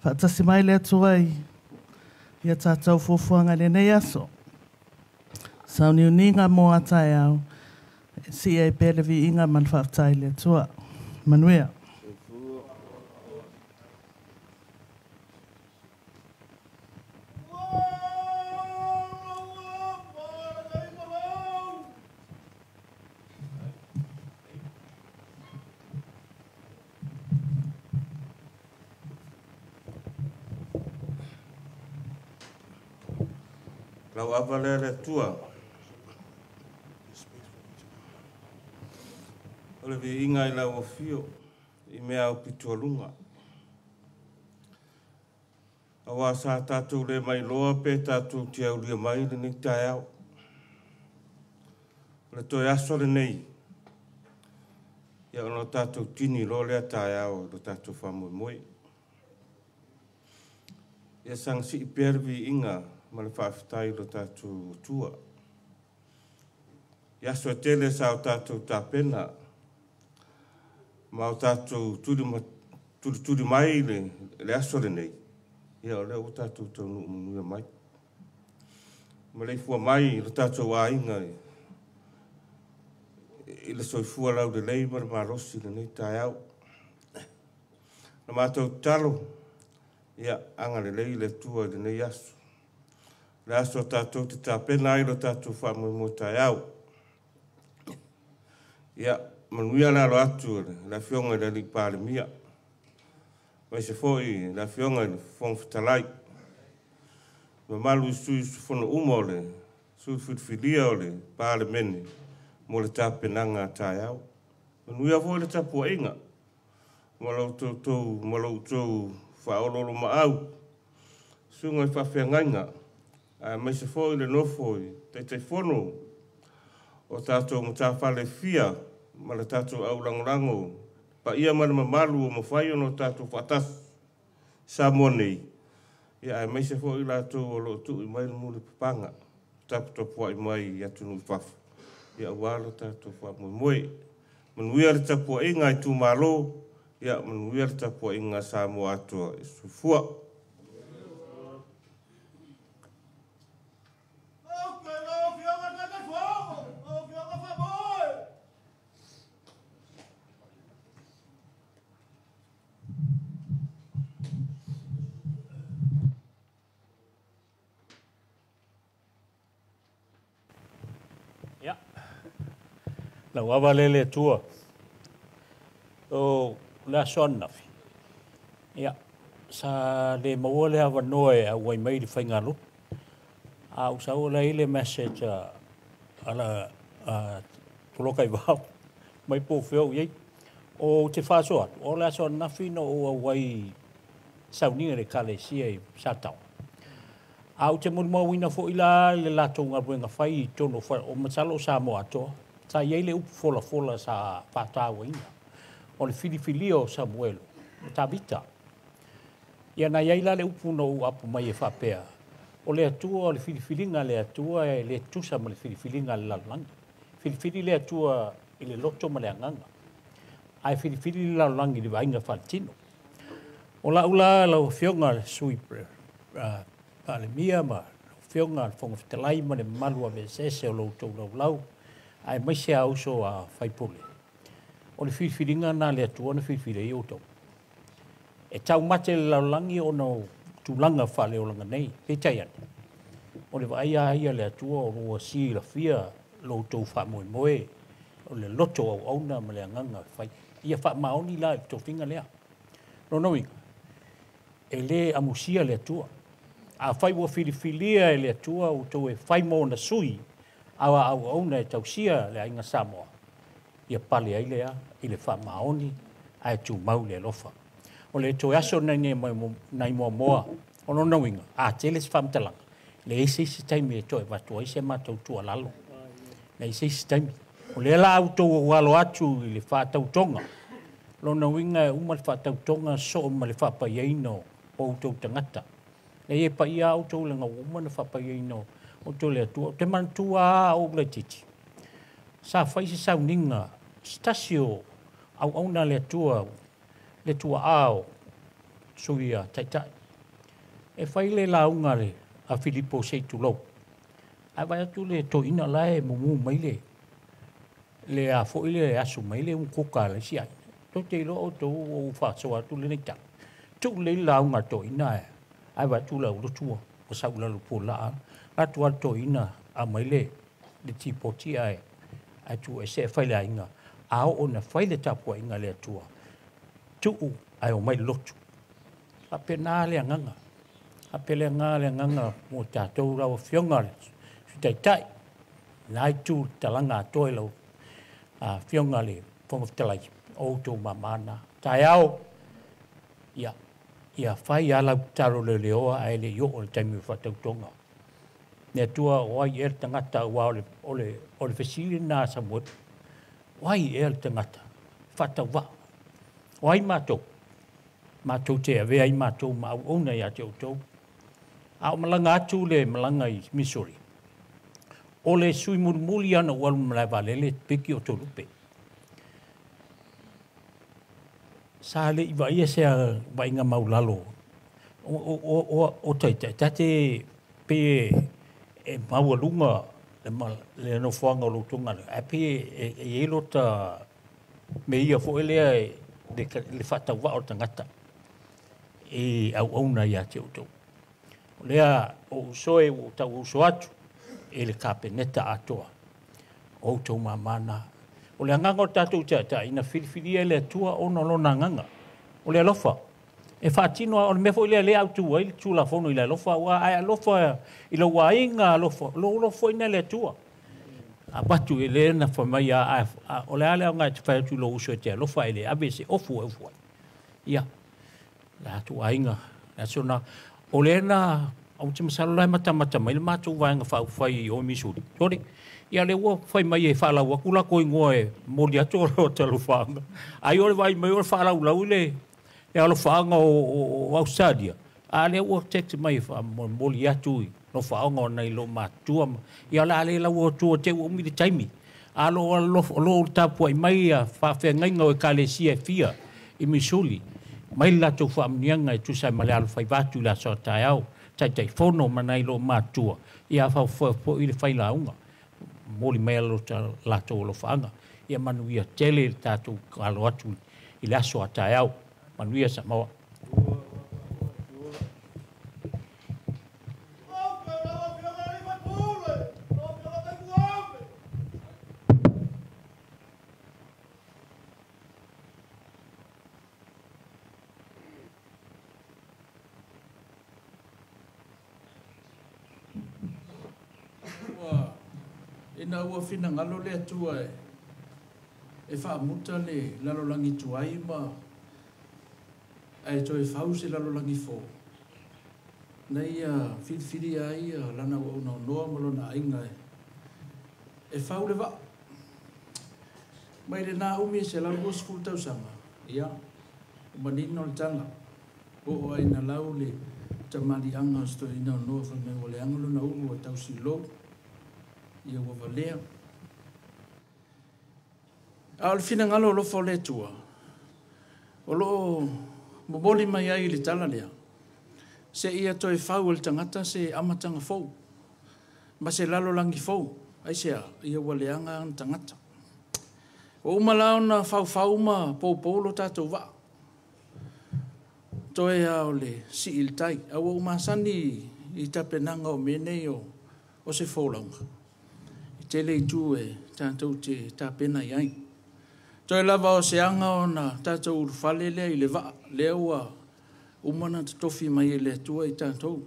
Whaatasi mai le atuai ia tātou fuafuanga le nei aso. Sau ni uninga mo atai au si e pere vi inga man whaatai le atua. Manuia. Lau awale le tua. Ole vi inga i lau o fio, i mea au pitua lunga. Awa sa tātou le mai loa pe tātou te au lia mai le ni tai au. Le toi aso le nei. Ia ono tātou tini lo lea tai au, lo tātou whamui mui. Ia sang si i pervi inga, ma le whaafitai lo tātou tua. Ia so tele sa o tātou tāpena, ma o tātou turi mai le aso le nei. Ia o le o tātou tau nuia mai. Ma le fua mai lo tātou a inga i le soifua lau le lei ma le marosi le nei tai au. Na mātou talo, ia anga le lei le tua le nei aso. Le aso tātou te tāpena ai lo tātou whamui mo tai au. Ia, manuia la lo atu la fionga le li pāle mia. Mai se foi la fionga le fong fitalai. Ma malu sui fono umo le, sui fitfilia o le pāle mene mo le tāpenanga tai au. Manuia foi le tapu inga. Ma lau tau whaololo ma au. Sunga i whawhiangainga. Mai se foi le nofoi, te fono o tātou matawhale fia, ma le tātou au langolango, pa ia mana mamalu o mawhai ono tātou whatas sa monei. Ia mai se foi la tō o lo tu i mai muli papanga, tapu topua i mai i atunu i whafu. Ia wala tātou whamui moe, manuia le tapuaʻiga i tumālō ia manuia le tapuaʻiga sa moa atua e sufua. La wava lele tua. O la sonna fi. Ya. Sa le maua le hawa noe a wai mai di whaingalu. A usau la ile message ala tulokai wau. Mai po whio iei. O te whasoa. O la sonna fi no o wai sauninga le kale sia i satau. A te muri mawina fo ila le lato ngā ruenga whai tono o matalo sa mo atoa. Sa iei le upu fola sa whātāua ina. O le filifilio Samuelo, o Tabita. Ia na iei la le upu no apu mai e whapea. O le atua, o le filifilinga le atua, e le tusa ma le filifilinga le lalangi. Filifili le atua i le loto ma le anganga. Ai filifili le lalangi le vainga whaltino. O la ula la whionga le sui pa le mia ma whionga le whonga whitalai ma le malua me sese o lau tau lau. Ai mai se auso a whaipole. O le whiwhiringa nā le atua na whiwhire i oto. E tau mate le laulangi o no tūlanga whale o langa nei, pe tai ane. O le vaia ia le atua o roa si la fia lo tau wha moe moe, o le loto au auna ma le anganga whai. Ia wha maoni la e tau whinga lea. No knowing, e le amusia le atua. A whai wa whiriwhilia e le atua o tau e whai mo na sui, awa au auna e tausia le ainga Samoa. Ia pale ai lea, i le wha maoni, ai tu mau le lofa. O le to aso nai moa moa, o no knowinga, a teles whamtalanga. Le eise isi taimi e toi watu aise matau tua lalo. Le eise isi taimi. O le la auto o walo atu i le whatau tonga. Lo knowinga e uma le whatau tonga so ma le whapaiaino o auto tangata. Le e pa ia auto le ngā uma le whapaiaino o to le atua, te mantua o le titi. Sa whaise sau ninga, stasio au auna le tua ao, suia taitai. E whaile la unga le a Filipo Seitu Lau. Ai vai atu le to ina lae mumu maile. Le a foile asu maile un koka le si ai. To te lo o to o whaso atu le neita. Tu le la unga to ina e. Ai vai atu la urotua, o sau la lupo la atu ato ina a maile le tipoti ai. Atu e se whaile a inga. Ao o na whaile tapua inga le atua. Tuu ai o mai lotu. A pena le anganga. A pele ngā le anganga mo tātou rau whionga le. Sutaitai. Nai tū talanga atoe lau. Whionga le whongaftalai. O tō mamana. Tai au. Ia whai ala taro le leoa ai le yo o le taimi whatau tonga. Nea tua oai e tangata ua o le whesili nā Samuel. Oai e tangata. Whatau wa. Oai mātou. Mātou te awea i mātou ma au ona i ate o tau. A o malanga atu le malanga i Missouri. O le sui murmuli ana o alu malai valele peki o tolupe. Sa le i vai e sea vai ngā maulalo. O taitai. Tate pe e maualunga le no whanga o lotunga. A pe e elota me ia fo elea le whatawa o tangata. E au auna i ate o tau. Lea o usoe o tau uso atu e le kapeneta atoa. O tau mamana. O le anganga o tātou tata ina whiriwhiria le atua o no lona anganga. O le alofa. E whaatino o le mefo i le autu ai le tūla fono i le alofa. Wa ai alofa i lo wainga alofa. Lo alofa ina le atua. A batu e le na whamai o le ale o ngai te whaiatu lo uso e te alofa e le abe se ofu. Ia. La atu ainga. La sona. O le na au te masalo lai mata mai le mātou wainga whai o Missouri. Tore. Ia le ua whai mai e whalau akula koi ngoa e mori ato o talo whaanga. Ai ore vai mai ore whalau lau le alo whaanga o Australia. A le ua tekte mai mori atu i no whaanga o nei lo mātua. Ia la le lau o tua te ua umiri taimi. Alo lo tapu ai mai a whawhengainga o Kalesia Fia i Missouri. Mai la tau whaamnianga i tusai male alu whai vātu la so tai au. Tai whono manai lo mātua. Ia whau i le whailaunga. Moli mai alo la tau lo whaanga. Ia manuia tele tātou kalo atu i le aso a tai au. Manuia sa maua. Ina ua fina ngalo le atua e whaamuta le lalolangi tuai ma ai toi fause lalolangi fō. Nei whiwhiri ai lana ua una noa malona ainga e whau le wa. Mai le nā umi se lau o skul tausanga. Ia, umanino le tanga. O ai na lau le tamari anga sto ina noa whangai o le angalo na ulu a tausi lo. Ia ua valea. A le fina ngalo lo fo le tua. O lo moboli mai ai le tala lea. Se ia toi whau le tangata se amatanga fau. Ma se lalo langi fau. Ai sea, ia ua leanga an tangata. O umalao na whau ma pōpōlo tātou wa. Toi au le si il tai. A ua umasani i tapenanga o menei o se fōlanga. Tele i tū e tātou te tāpena i ai. Toi lava o se anga o na tātou urufale lea i le wa, lea ua umana te tofi mai e le tua i tātou.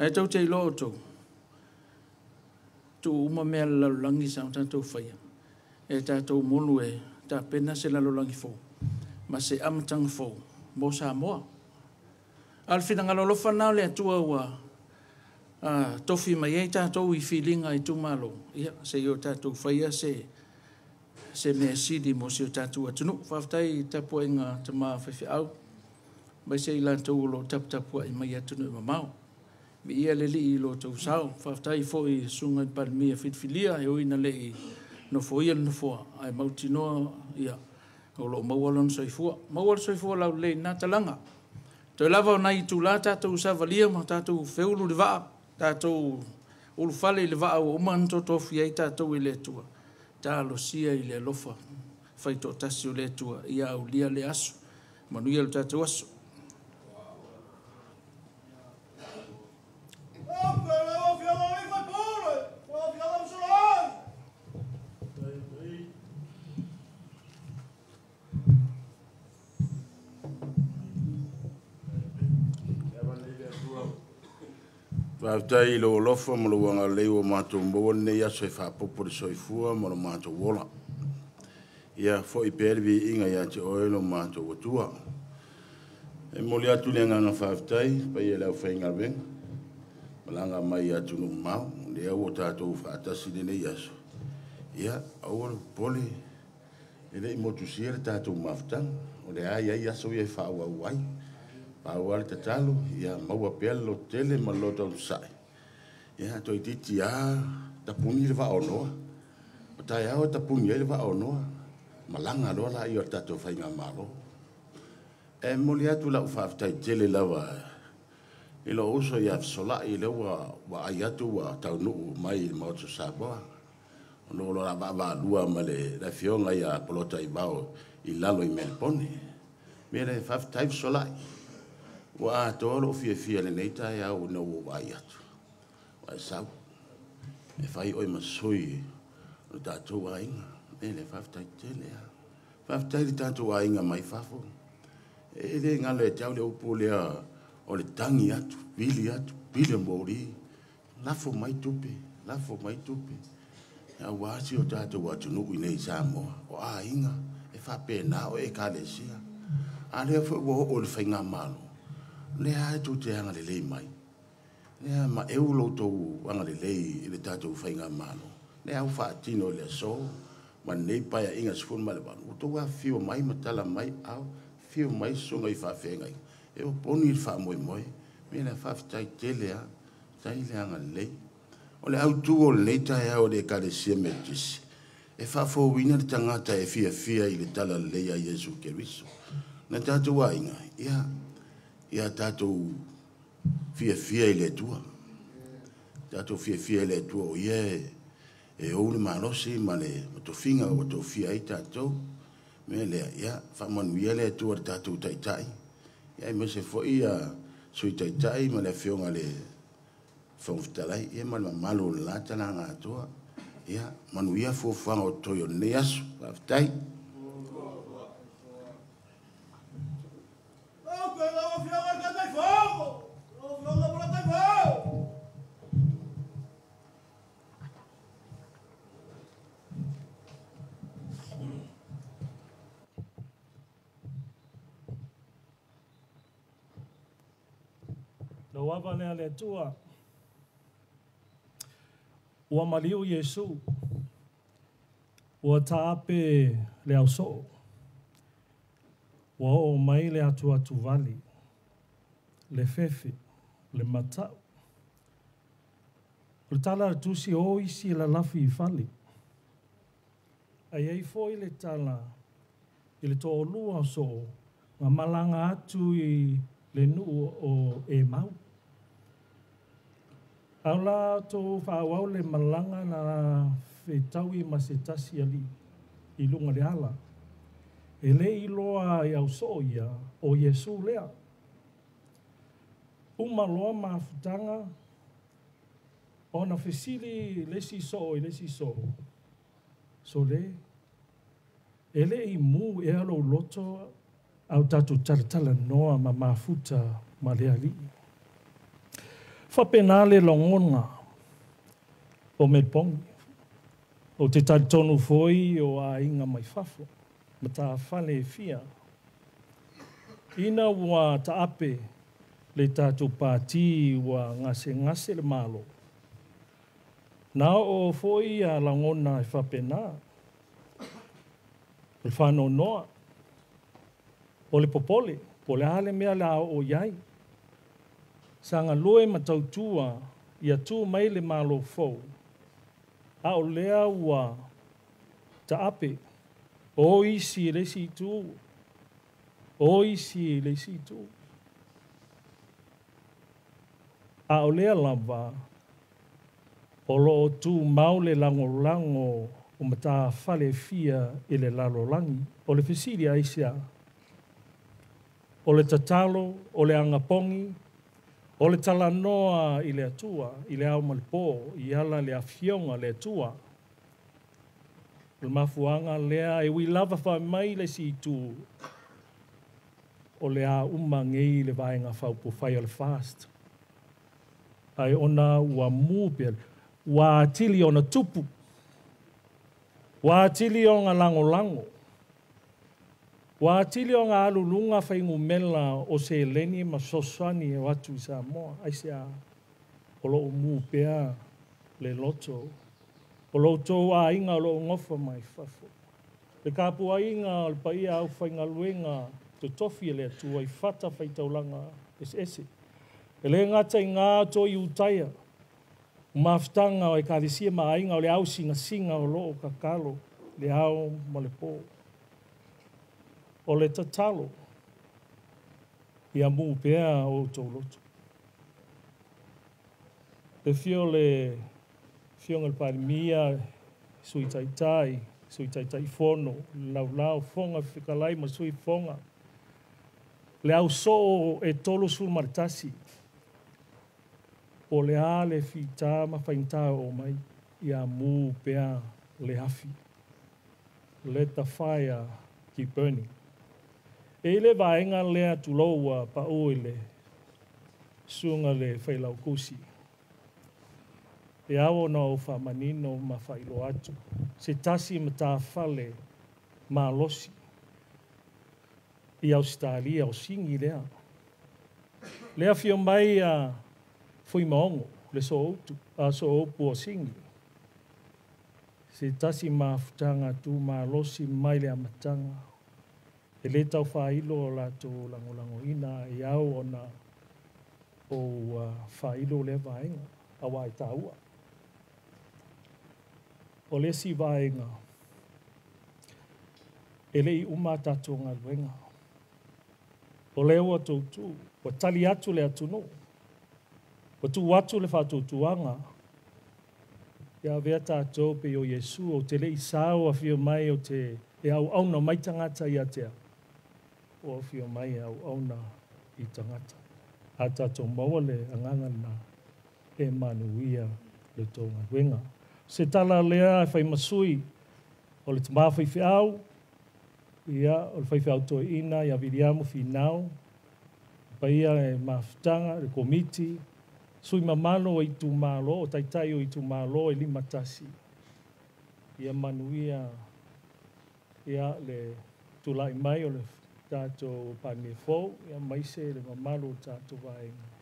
E tau te ilo o tau. Tu uma mea lalolangi sa o tātou whaia. E tātou molu e tāpena se lalolangi fō. Ma se amatanga fō. Mō sa moa. Alfina ngalolofa nao lea tua ua tofi mai e tātou i whilinga i tumalo. Ia, se i o tātou whaia se mea sidi mo se o tātou atunu. Whaftai tapua inga te maa whaiwhi au. Mai se i lantou lo tapua i mai atunu i mamau. Mi ia le li i lo tau sao. Whaftai fo i sunga i palmia whitwhilia e oina le i no fo ia no fo ai mauti noa ia. O lo maualon soifua. Maualon soifua lau le nā talanga. Toi lava o nai tū la tātou savalia ma tātou feulu le waa. Tātou ulufale i le waa o umanto tofi ai tātou i le tua. Tā lo sia i le lofa. Whaito tasi o le tua. Ia au lia le aso. Manuia lo tātou aso. Whātai lo lofa mo lo wanga leo mātou mboa nei aso e whapopo de soifua mo lo mātou wola. Ia fo i pervi inga ia te oelo mātou watua. E moli atu le nganga whātai, pai e lau whainga venga. Malanga mai atu no mau, le au o tātou whātasi de nei aso. Ia, awara pole, e le i motu siere tātou mawhtang, o le ai aso i e whāua uai. Pawal te talo, ia maua pelo tele malota o sai. Ia toi titi a tapuni le va ono. O tai au tapuni le va ono. Malanga lo la i o tato fainga malo. E moli atu la ufa tai tele lava. I lo uso ia sola i le wa ai atu wa tau nu mai mo to saboa. Ono lo la va lua male la fionga ia polota i bao i lalo i Melbourne. Mere fa tai sola. Wa tolo fia le neita ya o no wa atu. Wa sau. E fai oi masoi o tātou wa inga. E le faftai tele ya. Faftai li tātou wa inga mai fafo. E le ngale tau le upo lea o le tangi atu, pili mori. Lafo mai tupe. Ya wasi o tātou wa tunu i nei Samoa. O a inga. E fape na o e kalesia. A lea fo o le whainga malo. Le ai tu te anga le lei mai. Le ma e ulo tau anga le lei i le tātou whainga malo. Le au whaatino le so, ma nei paia inga sifun ma le wanu. O tau a fio mai matala mai au, fio mai sunga i whawhengai. E o poni i wha moe moe, me le whawhitai tele a, tai le anga le lei. O le au tu o le nei tai au le kare sia me tisi. e whawhauina le tangata e fia i le tala leia Iesu Keriso. Na tātou ainga, ia tātou fia i le tua. Tātou fia i le tua o ia e ou le malosi ma le matofinga o tau fia i tātou. Me lea, ia, whamanuia le tua le tātou taitai. Ia me se fo ia sui taitai ma le whionga le whangwhitalai. Ia ma le mamalo le latana ngā toa. Ia, manuia fuafanga o toi o ne asu, whawhitai. No wapa nea le tua. Ua maliu Yesu. Ua taape le au so. Ua o mai le atu vali. Le fefe. Le matau. Le tala tusi o isi la lafi I fali. Ai ei foi le tala. I le to lua so. Nga malanga atu I le nu o e mau. Aula to whaawau le malanga na whetaui ma se tasi ali I lunga le ala. E le iloa I au so ia o Yesu lea. Uma loa mafutanga o na whesili lesi so I lesi so. So le. E le I mu e alo loto au tatu taratala noa ma mafuta ma le ali. Whapenale longonga o me pongi. O te taritonu foi o a inga mai fafo. Ma ta whane fia. Ina ua ta ape le tatu pāti ua ngase le malo. Nā o foi a langona e whapena. Le whano noa. O le popole. Po le hale mea le o iai. Sanga loe matautua ia tu mai le malo fou. A o lea ua ta ape. O isi le si tu. O isi le si tu. A o lea lava. O lo tu mau le lango o mata fale fia I le lalolangi. O le fesiri aisia. O le tatalo, o le angapongi. O le tala noa I le atua, I le au malipo, I ala le afionga le atua. Le mafuanga lea e wi lava wha mai le si tu. O le a uma ngei le vaenga whaupo whai le fast. Ai ona ua mūpea, ua atili ona tupu. Ua atili o ngā lango. Wa atili o ngā alulunga whaingu mela o se leni ma sosani e watu I Samoa. Aise a olo o mūpea le loto. Olo tō a inga olo o ngofa mai whafo. Le kāpu a inga o le paia au whainga luenga to tofi le atua I whata whaitaulanga ese. E le ngata I ngā tō I utaia. Mawhitanga o e kārisia ma a inga o le au singa o lo o kakalo. Le au ma le pō. O le tatalo, ia mūpea o tō loto. Le fionga le parimia, sui taitai fono, lau fonga whikalai ma sui fonga. Le au so e tolo sul maritasi. O le a le fita ma whainta o mai, ia mūpea le hafi. Let the fire keep burning. E le vaenga lea tuloua pa oile, sunga le whailau kusi. E awo na o whamanino ma whailo atu. Se tasi ma tā whale ma losi. I Australia o singi lea. Lea fio mai a fui maongo, le so opu o singi. Se tasi ma futanga tu ma losi mai le amatanga. E le tau whailo la tō lango ina I au ona o whailo le vaenga a wai tāua. O le si vaenga e le i uma tātou ngā luenga. O leo a tautu, o tali atu le atu no. O tu atu le whātou tuanga. Ia vea tātou pe o Yesu o te le isao a whio mai o te e au auna mai tangata i atea. O whio mai au auna i tangata. A tātou maua le angangana e manuia le tōnga wenga. Se tala lea e whai masui o le tamawhai whiau, ia o le whai whiau toi ina, ia viriamu whinau, pa ia e mawhitanga, le komiti, sui mamalo i tu malo, o taitai o i tu malo e lima tasi. Ia manuia, ia le tulai mai o le tātou pāne fōu, ia maise le mamalo tātou vaenga.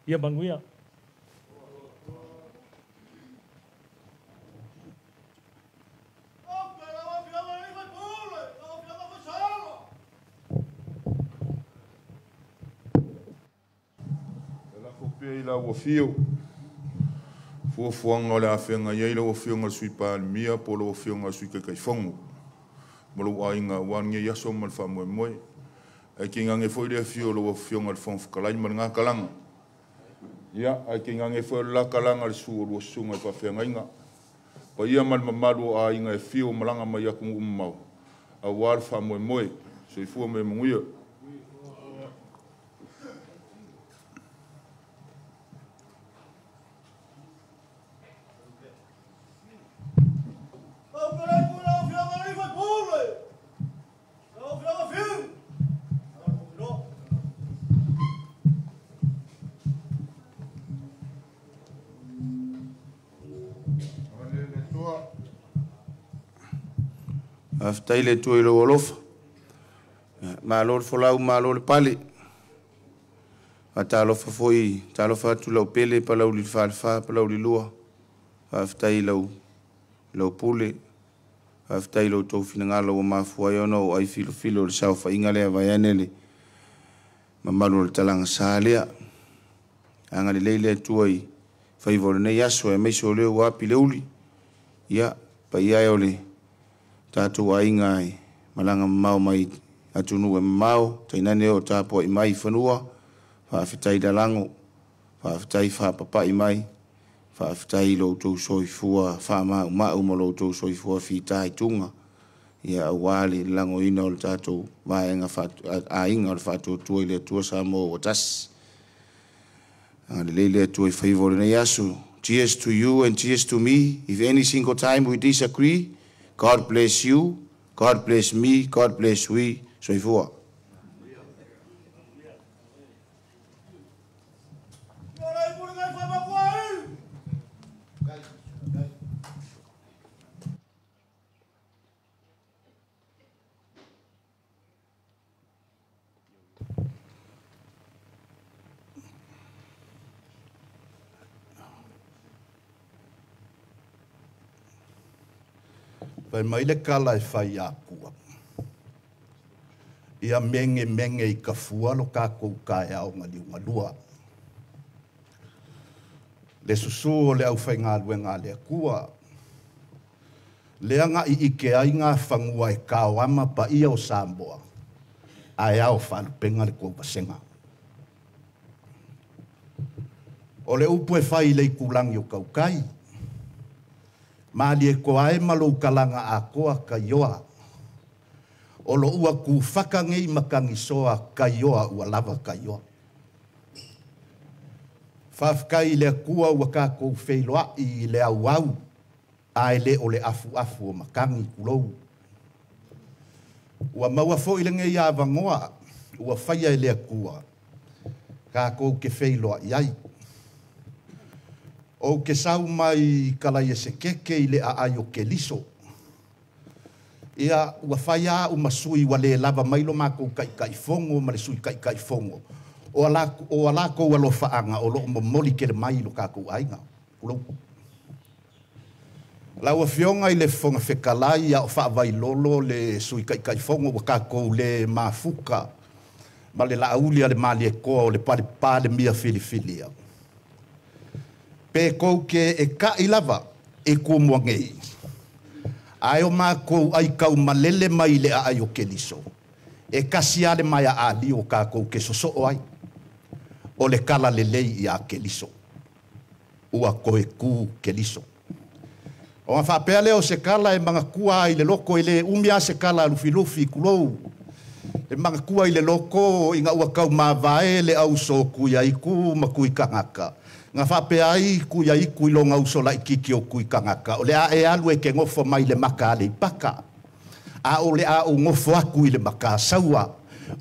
Ia manuia. Pei la ua fio. Fuafuanga o le awhenga iei la ua fio ngā sui pālimia po la ua fio ngā sui kaikaifongo. Molo a inga wangia yaso mal wha moe moe. Ai ki ngange fo ile fio la ua fio ngā whong whakalai mal ngā kalanga. Ia, ai ki ngange fo la kalanga le sua lua sunga i whawhenga inga. Pa ia mal mamalu a inga e fio malanga mai aku umau. A wār wha moe moe. So i fua me munguia. Aftai le tu ilo olofa. Malo le folau, malo le pale. Atalofa foi, talofa tu lau pele, pa lau li falfa, pa lau li lua. Aftai lau pule. Aftai lau tau finangala o mafua iona o ai filo le saufa inga lea vaiane le. Mamalu le talanga saalea. Anga le leile tuai. Faivole nei aso e meiso leo wapi leuli. Ia, pa ia eo le. Tātou ainga e malanga mau mai atunu e mau, tainane o tāpua i mai whanua, whaafitai dalango, whaafitai whaapapa i mai, whaafitai loutou soifua, whaamau mau ma loutou soifua whitai tunga, ia awale lango ina o le tātou vaenga ainga o le whātou tua i le tua sa mo o tas. Le leile tua i whaivore nei asu. Cheers to you and cheers to me. If any single time we disagree, God bless you, God bless me, God bless we. Soifua. Pai mai le kala e whai akua. Ia menge i ka fua lo kākou kai au ngani ungalua. Le susu o le au whai ngā luenga le akua. Lea ngā i ike ai ngā whangua e kāo ama pa ia o Samoa. Ai au whalupenga le kua pasenga. O le upu e whai le kulangi o kaukai. Mali e ko ai malo kalanga a koa ka yoa. O lo ua ku whakangei makangi soa ka yoa ua lava ka yoa. Whafkai le kua ua ka kou wheiloa i le au au. Ai le o le afu o makangi kulou. Ua maua fo i le ngei avangoa. Ua whaia i le kua. Ka kou ke wheiloa i ai. O ke sau mai kalai e se keke i le a ayo ke liso. Ia ua whaia u masui wa le lava mailo mako kai fongo ma le sui kai fongo. O alako ua lo whaanga o lo moli ke le mailo kako ainga. Ulo. La ua fionga i le fonga whekalai a o whaavai lolo le sui kai fongo wa kako le mafuka. Ma le lauli a le mali e koa o le pale mia fili. Pe kou ke e ka i lava e kua mua ngei. Ai o mākou ai kau malele mai le ai o Keliso. E kasi ale mai a ali o kākou ke soso ai. O le kala lelei i a Keliso. Ua koe kū Keliso. O ngā whapea leo se kala e mga kua i le loko i le umia se kala lufi kulou. E mga kua i le loko i ngā ua kau māwae le au so kuia iku ma kui kangaka. Ngā whapea ai kuia iku i lo ngau so la ikiki o kui kangaka. O le a e alu e ke ngofo mai le maka le ipaka. A o le a o ngofo aku i le maka saua.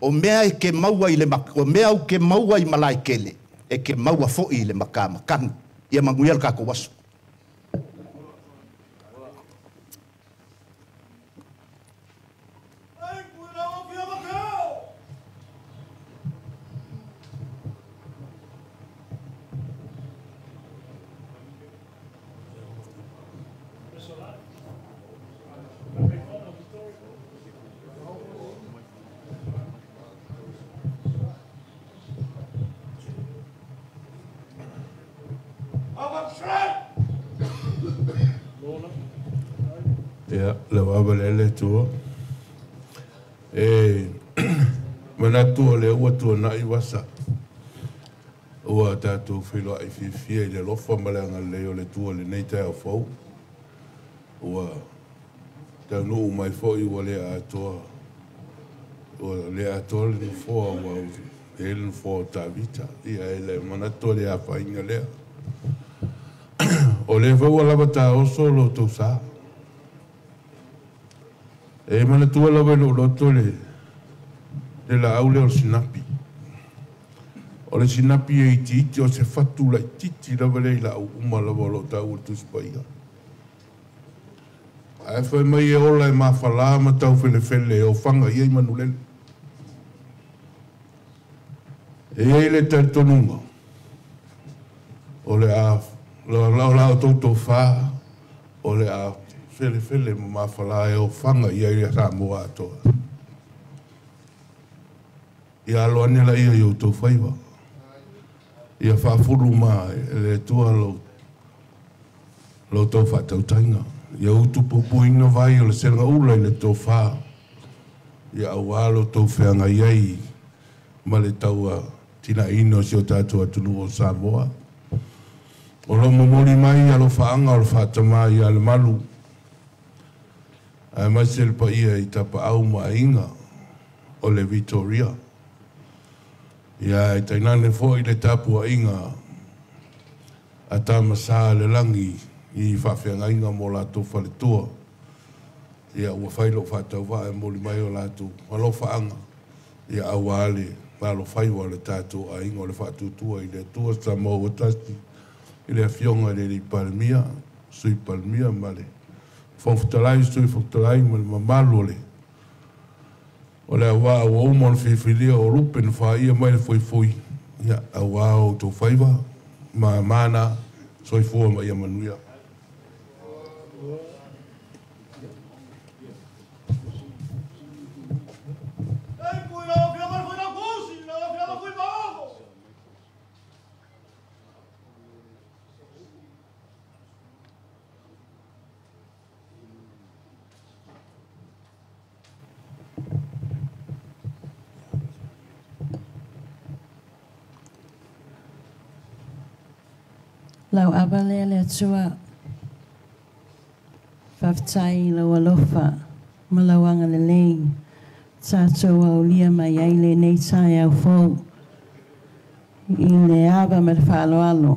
O mea e ke maua i le maka, o mea o ke maua i malai kele. E ke maua fo i le maka makanu. Ia manguial kako waso. Ya, leo abalele tua. Mana tua le ua tua na i wasa. Ua tātou whilo ai whiwhia i le lofa malanga leo le tua le nei tai au fau. Ua tau nuu mai fo i ua le atoa. Ua le atoa le ni fo ua e le fo ta vita. Ia e le mana tua le a whainga lea. O le wau alaba tā oso lo tau saa. E mana tua lawa lo roto le la aule o sinapi. O le sinapi e iti o se fatu la iti lawa le la uma lawa lo tau o tuspaia. Ai fai mai e ola e mawhala ma tau fele o whanga iei manulele. E ei le tartonunga. O le a la o tautou wha. O le a fele ma mawhala e o whanga iei a sa mua atoa. Ia aloa nila ia i o tau whaiwa. Ia whafuru ma e le tua lo tau whatau tainga. Ia utupu puinga vai o le senga ula i le tau wha. Ia awalo tau whianga iei ma le tau tina ino si o tātua tunu o Samoa. O lo momori mai alo whaanga o le whatama i ale malu. Ai mai se le pa ia i tapa au ma inga o le Victoria. Ia i tainane fo i le tapu a inga a tamasa le langi i whawhianga inga mo lātou whaletua. Ia ua whailo whatau wha e moli mai o lātou whalo whaanga. Ia awa ale malo whaiwa le tātou a inga o le whatutua i le tua sa mo o tasti. I le fionga le li palmia, sui palmia ma le whawhutalai, sui whawhutalai ma le mamalo le. O le awa o umon whiwhilia o rupen wha ia mai le fwoi. Ia awa o tō whaiwa, ma mana, soi fua ma ia manuia. Lau abale le tua whaftai lau alofa malawanga le lei tātou au lia mai aile nei tai au fau i le aba me le whaaloalo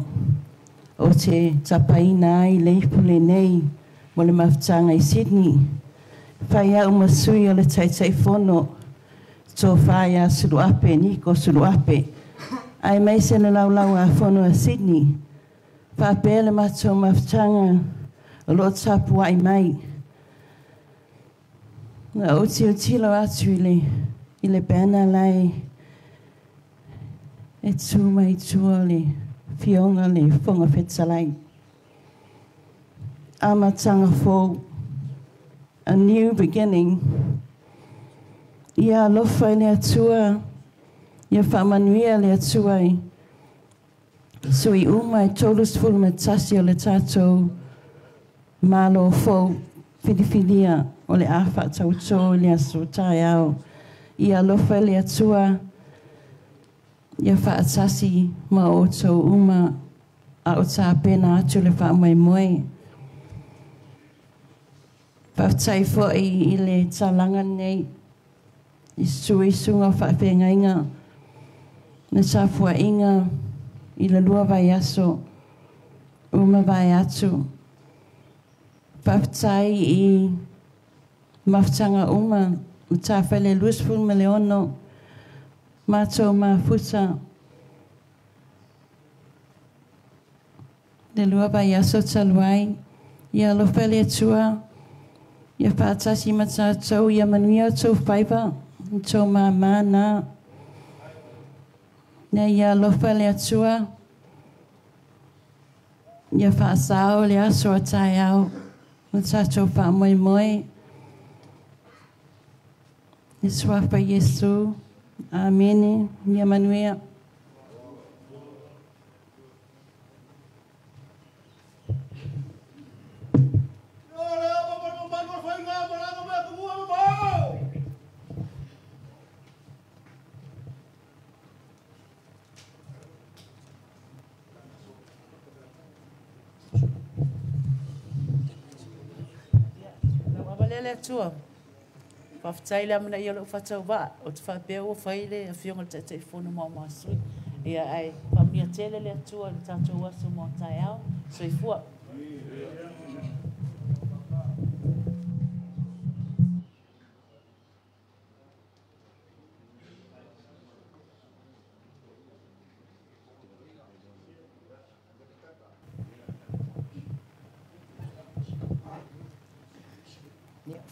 o te tapaina ai le ipule nei mo le mawhtanga i Sydney whai au masui o le taitai whono tō whai a suru ape niko suru ape ai mai se le laulau a whono a Sydney Whapele matou mawhtanga o lo tapu ai mai. Na uti lo atu i le bena lai e tū mai tua le fionga le whonga whetalai. Amatanga fō, a new beginning. Ia alofa le atua, ia whamanuia le atua i. So I umai tolus fulu me tasi o le tātou malo fō whiliwhilia o le a whaatauto le aso tai au. Ia lofa le atua, ia whaatasi ma o tau uma a o tā pena atu le wha mai moe. Whautai fwoi i le talanga nei, i sui sunga whaapena inga, na tāpua inga i le lua vai aso, uma vai atu. Whautai i maftanga uma, o tā whele luspun me leono, mātou mā futa, le lua vai aso taluai, ia lo whele atua, ia whaatasi matātou, ia manuia tau whaipa, tau mā nā. Ia ia lo whele atua, ia whaasao le aso a tai au, matātou wha moe moe. Yesua pa Yesu, amen, ia manuia. Lele tua. Whaftai le amana ia lo whatau wā. O te whapea ua whaile a whionga te te whono mō māsui. Ia ai whamia tele le tua le tātou aso mō tai au. So i fua.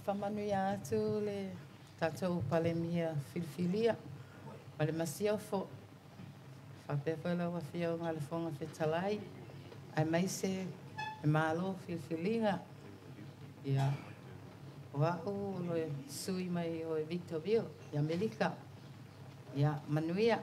Whamanui atu le tātou pale mia whiliwhilia. Pale masia o fo. Whapea whaila wa whiau ngā le whonga whetalai. Ai maise e mālo whiliwhilinga. Ia o au o loe sui mai o e Victorville. Ia Melika. Ia manuia.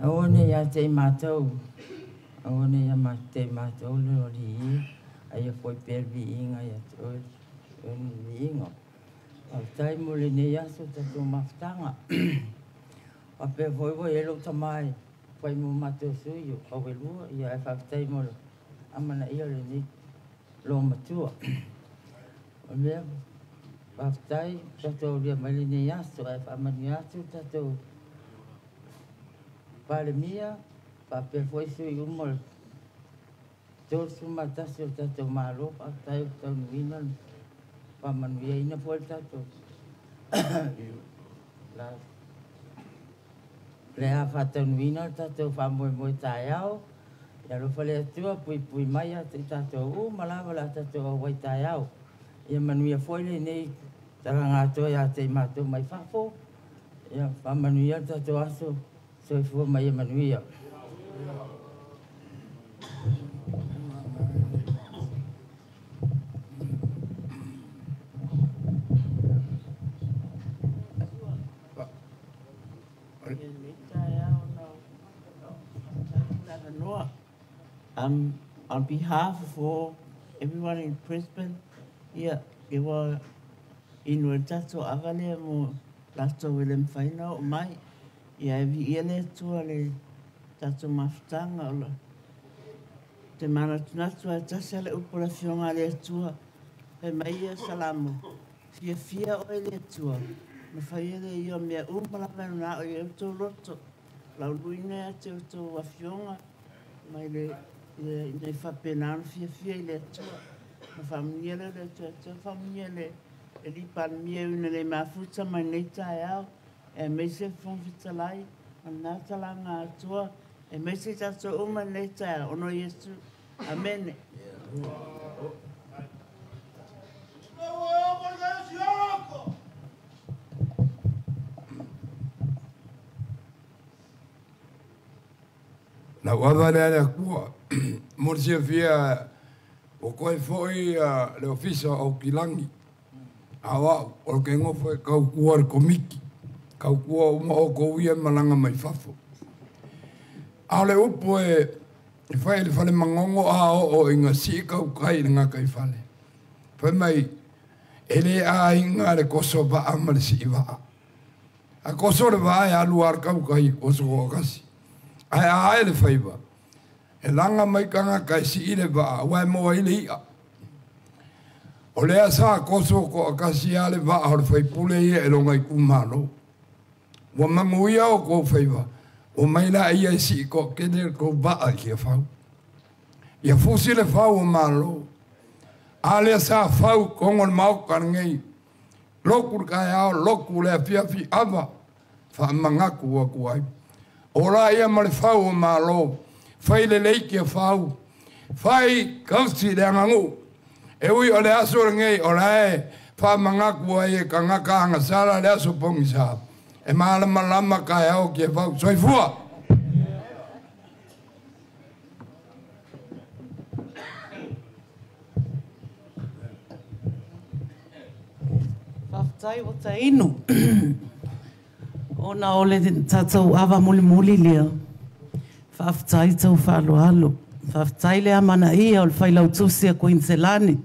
Aone ia te mātou, aone ia te mātou le ori i, aia foi pervi inga ia tōi, oni inga. Au tai mole ne aso tatou maftanga. Ape foi foi elo tamai, foi mo mātou suyo, au e lua, ia e whaftai mole, amana ia le ni lo matua. O mea, whaftai, tatou ria mali ne aso, e whamani aso tatou, Pale mia, pape foi sui umol. Tol suma tasio tato malo, patai tau nuina, pamanuia ina foi tato. Le hafa tau nuina tato famoe moe tai au. Ia lo fale atua pui mai ati tato malawa la tato awai tai au. Ia manuia foi le nei taranga atoa ia te mato mai fafo. Ia pamanuia tato aso. So if you may manuia. On behalf of everyone in Brisbane, here we were in Tato Avale mo Lato Willem Faina mai. Ia vi ele tua le tatou mafutanga o la te mana tunatu a tasa le upura fionga le tua e mai ia salamo fia o ele tua ma fai ele ia mea umala na o ia tō roto lau luine a te tō a fionga mai le nei whapenano fia ele tua ma whamniele le tua te whamniele e lipan mie una le mafuta mai nei tai au e meise fonfitalai ana talanga atua e meise tato uma nei tai ono Yesu amen. Na wavale ala kua morsia fia O koe foi le ofisa o Kilangi. Awa, o ke ngofo e kau kua re komiki. Kau kua uma o kou ia malanga mai fafo. A le upo e whai le whale mangongo a o inga si kau kai le ngā kai whale. Whai mai, ele a inga le koso ba ama le si iwa. A koso le wa e alu ar kau kai koso o kasi. Ai a le whai ba. E langa mai kanga kai si ile ba, wai moa ile ia. O lea sa koso ko akasi ale va ar fai pule ia e longa i kumalo. Wa manguia o ko faiva. O maila ia si ko kene ko ba a kia fau. Ia fusi le fau o malo. Ale sa fau kongol mau karngei. Loku kai ao loku le fia fi ava. Fa mangaku wa kuai. Ora ia male fau o malo. Fai le leiki fau. Fai kausi le angangu. E ui o le aso ngei o lae wha mangaku ai e ka ngaka anga sara le aso pongi sa. E maalama lama kai au ki e whau soifua. Whaftai o ta inu. Ona ole tatou awa muli muli lea. Whaftai tau whalo halo. Whaftai lea mana ia o le whailau tusia Queenselani.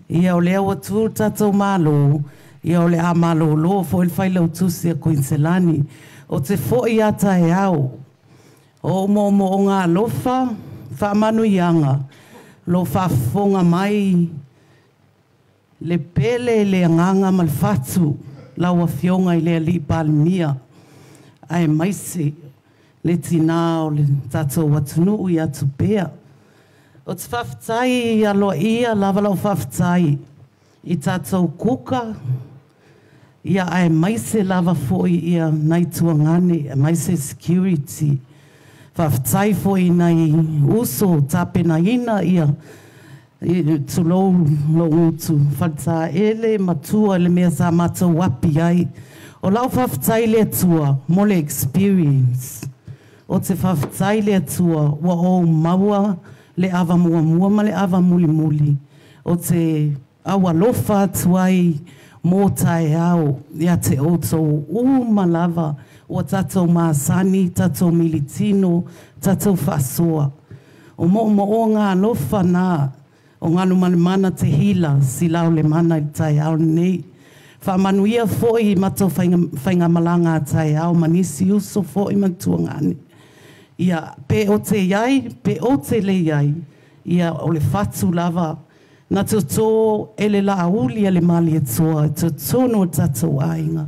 Ia o lea watu tatou malo. Ia o le a malo lo fo il whailau tusia Queenselani. O te fo i ata e au. O mo o ngā lofa. Whamanu ianga. Lo whafonga mai. Le pele le nganga mal fatu. Laua fionga i lea li palmia. Ai maise. Le tina o le tatou watunu i atu pea. O te whaftai i aloa ia lava lau whaftai. I tatou kuka. Ia ai maise lava foi ia nai tuangane. Maise security. Whaftai foi nai uso tape na ina ia. Tu lou lo utu. Whata ele matua le mea sa mata wapi ai. O lau whaftai le tua. Mole experience. O te whaftai le atua, wa o maua le awa mua mua ma le awa muli muli. O te awa lofa atuai mō tae au, ia te oto malava, o tatou maasani, tatou militino, tatou whasoa. O mo o ngā lofa nā, o ngā lumalimana te hila, si lau le mana i tae au nei. Whamanuia foi mato whainga malanga tae au, manisi uso foi matuangani. Ia pe o te iai, pe o te le iai, ia o le fatu lava, na te tō ele la auli le mali e toa, te tono tatou ainga.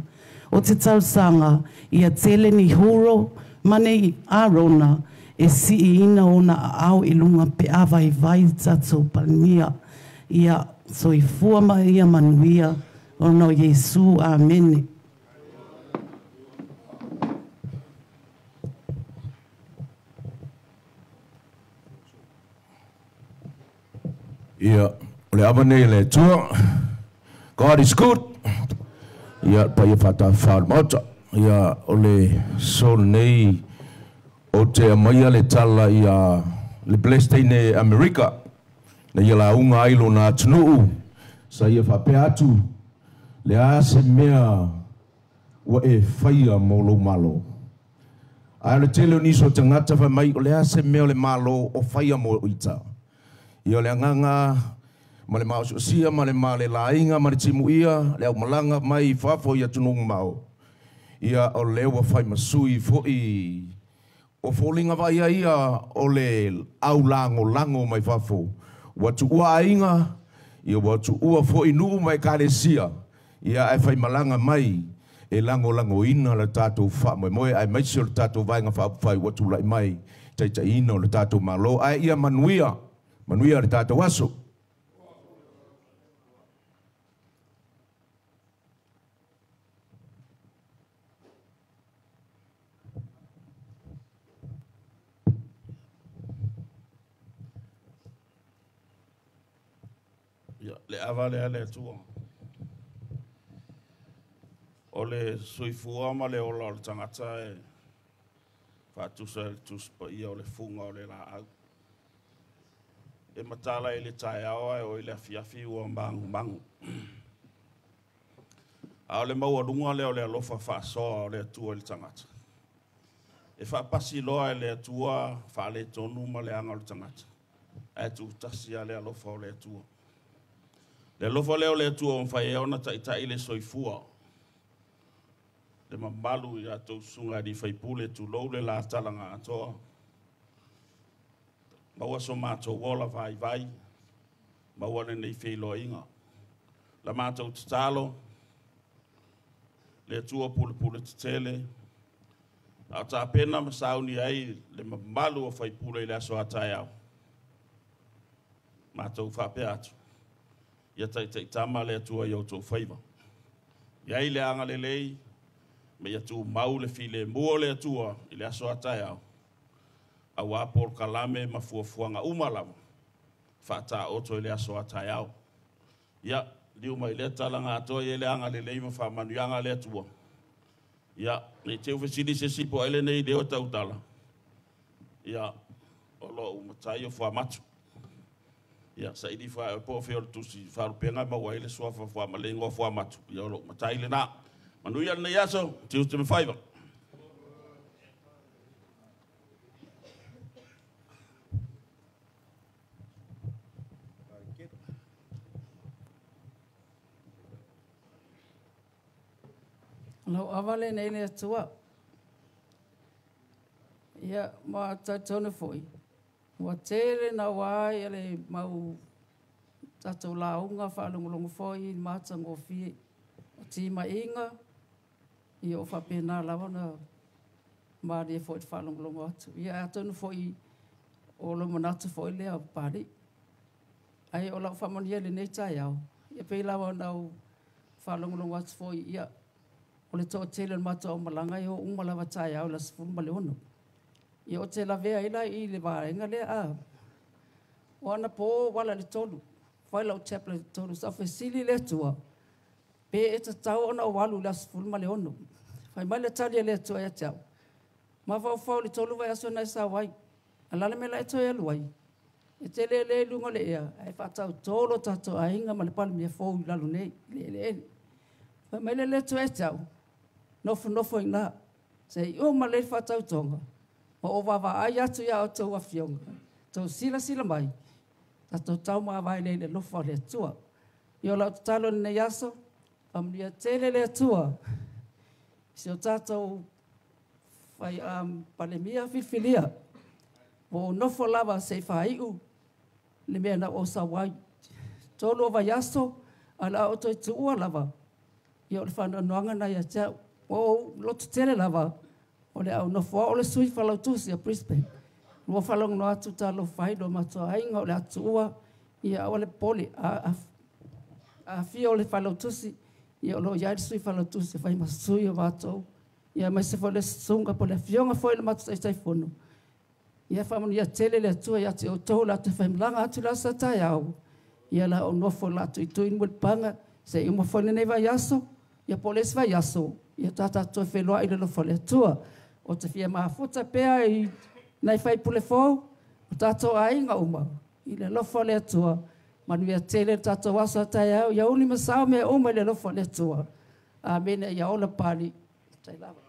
O te tausanga, ia tele ni huro, mane arona, e si ina ona au ilunga pe awa i vai tatou palmia. Ia so i fuama ia manuia, o no Yesu, amene. Ia, ole awa nei le tua. God is good. Ia, pa ia whata whaarmata. Ia, ole sol nei o te amaia le tala ia le blessed nei Amerika. Na ia la unga ailo na tunuu. Sa ia whape atu. Le ase mea wa e whaia mo lo malo. Ai le tele niso te ngata wha mai o le ase mea le malo o whaia mo uita. Ia le anganga, ma le mao sia, ma le lainga, ma le timu ia, le au malanga mai whafo ia tunungu mao. Ia o lewa whai masui foi, o fōlinga vai ia o le au lango mai whafo. Watu ua ainga, ia watu ua foi nuu mai kare sia, ia ai whai malanga mai, e lango ina le tātou wha moe, ai maisi o le tātou vainga whai watu lai mai, taita ina o le tātou malo, ai ia manuia, manuia le tātou aso. Le avale ale tua. O le soifua ma le ola o le tangata e whatusa le tuspa ia o le funga o le la au. e matala e le tae aoa e o i le afiafi ua mangu. A o le maua runga leo le alofa whaasoa o le atua le tangata. E whaapasi loa e le atua wha le tonu ma le anga o le tangata. E tu tasi a le alofa o le atua. Le alofa leo le atua o mwhai e ona taitai le soifua. Le mamalu i ato sunga di whaipule tu lou le la talanga atoa. Maua so mātou wola vai vai. Maua ne nei whilo inga. La mātou tatalo. Le atua pule pule tele. A ta pena masauni ai le mamalu o whaipule i le aso atai au. Mātou whape atu. Ia tai tama le atua i autou whaiva. Iai le anga le lei. Me ia tu mau le file mua le atua i le aso atai au. A wapor kalame ma fuafuanga umalawa. Whata oto i le aso atai au. Ia, liu mai le talanga atoa i le anga le leima whamanu anga le atua. Ia, le teo whesiri se sipo ele nei leo tautala. Ia, olo umatai o whamatu. Ia, sa idi wha e po whio tusi wharupenga maua ele suafa whamalengo whamatu. Ia, olo umatai le na. Manui ana nei aso, tiu te me whaiva. Lau awale nei le atua. Ia, ma tautone foi. Wa tere na wai ele mau tatou launga whaalongolongo foi, mātango fie. O tima inga, i o whapena lawa na maari e foi te whaalongolongo atu. Ia atonu foi o lo manatu foi lea pari. Ai o lau whamania le nei tai au. Ia pei lawa nau whaalongolongo atu foi ia. O le toa tele le matua o malanga i o umalawa tai au la sifuru ma le ono. I o te lavea ila i le vāenga lea a. O ana pō wala le tolu. Whai lau chapla le tolu. Sa whesili le tua. Pe e ta tau ona o walu la sifuru ma le ono. Whai mai le tali le tua e tau. Ma whau le tolu vai aso nai sa wai. Alala me la e toi alu wai. E te le lunga le ea. E whatau tolo tato a inga ma le pali mea fōu i lalu nei. Le. Whai mai le tua e tau. Nofo i nga. Se i o ma le whatau tonga. Ma o wawa ai atu ia o tau awhionga. Tau sila mai. Tato tau maa vai le lofa le tua. I o lau talo nei aso. Amria tele le tua. Si o tatou whai palemia whiwhilia. O nofo lava se whaiu. Le mea na o sa wai. Tolo vai aso. Ala o toi tuua lava. I o le whanau noanga na ia tau. O lotu tele lava. O le au nofo o le sui whalau tusi a Brisbane. Lua whalong no atu talo whaido matua ainga o le atu ua. Ia o le poli. A fia o le whalau tusi. Ia o lo iai sui whalau tusi. Whai masui o vatou. Ia mai se whale sunga po le fionga fwoi le matu tai whono. Ia whamanu ia tele le atua ia te o tau la te whaimlanga atu la sa tai au. Ia la o nofo la tu i tuin mul panga. Se i mo whale nei vai aso. Ia poles vai aso. Ia tata tu wheloa i le lo whale atua. O te fia mafuta pea i nai whai pule fōu. O tato a inga uma. I le lo whale atua. Manu ia tele tato wasa tai au. Ia uni masao mea uma i le lo whale atua. A mene ia ola pali. Tai lava.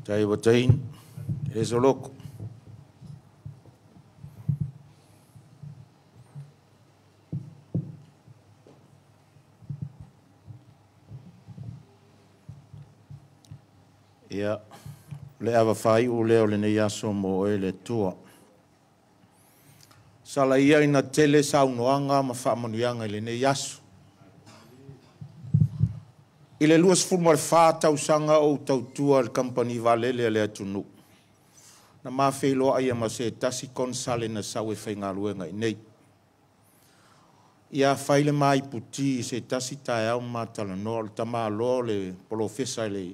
Tai watain, e soloko. Ia, le awa whai u leo le nei aso mo e le tua. Sala ia ina tele saunoanga ma whaamanuianga le nei aso. I le luas fulma le whātau sanga o tautua le company valele le atunu. Na mawhelo aia ma se tasi konsale na sawe whainga luenga i nei. Ia whaile mai puti se tasi tae au matala no le tama lo le profesa le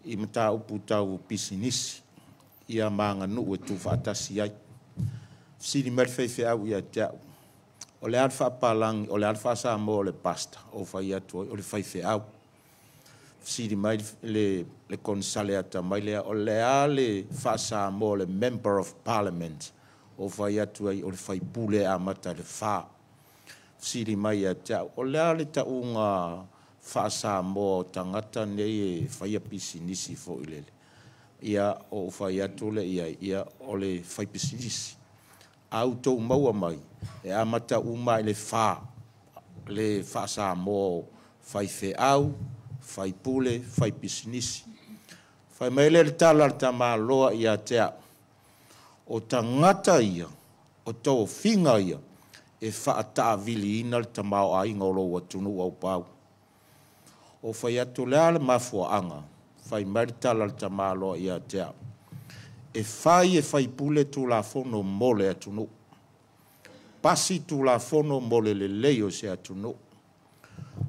I mata upu tau pisinisi. Ia maanga nu e tu whaatasi ai. Siri meri whaiwhi au ia te au. O le alfa palangi, o le alfa sa mo le pasta. O whai atu o le whaiwhi au. Siri mai le konsale ata mai lea. O le ale whasa mo le member of parliament. O whai atu ai o le whaipule a mata le wha. Siri mai ia te au. O le ale ta unga whasa mo tangata nei e whaia pisinisi fo ilele. Ia o whai atu le ia o le whai pisinisi. Au tau maua mai. E amata uma le wha. Le wha sa mō whai whe au, whai pule, whai pisinisi. Whai maile le tala ta mā loa ia tea. O tangata ia, o tau whinga ia, e wha ata vili ina le ta mao a inga o loa tunu au pau. O whai atu lea le mafua anga. Whai maile tala ta mā loa ia tea. E whai pule tu la fono mole atunu. Pasi tu la fono mole le leo se atunu.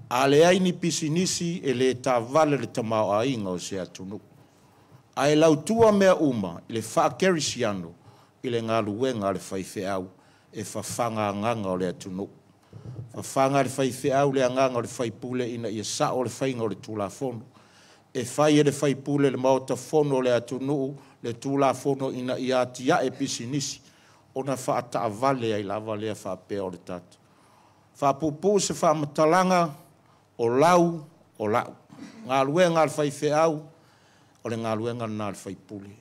A le aini pisinisi e le ta vale le tamau a inga o se atunu. A e lau tua mea uma, i le wha kerisiano, i le ngā luenga le whaiwhe au, e whawhanga nganga o le atunu. Whawhanga le whaiwhe au le nganga o le whaipule ina i a sa o le whainga o le tu la fono. E whai e le whaipule le maota fono le atunu, le tūla fono ina i atia e pisinisi, ona wha ata vale ai lava lea wha pēa o le tatu. Wha pupu se wha matalanga o lau o lau. Ngā luenga al whai au, o le ngā luenga nā al whai pule.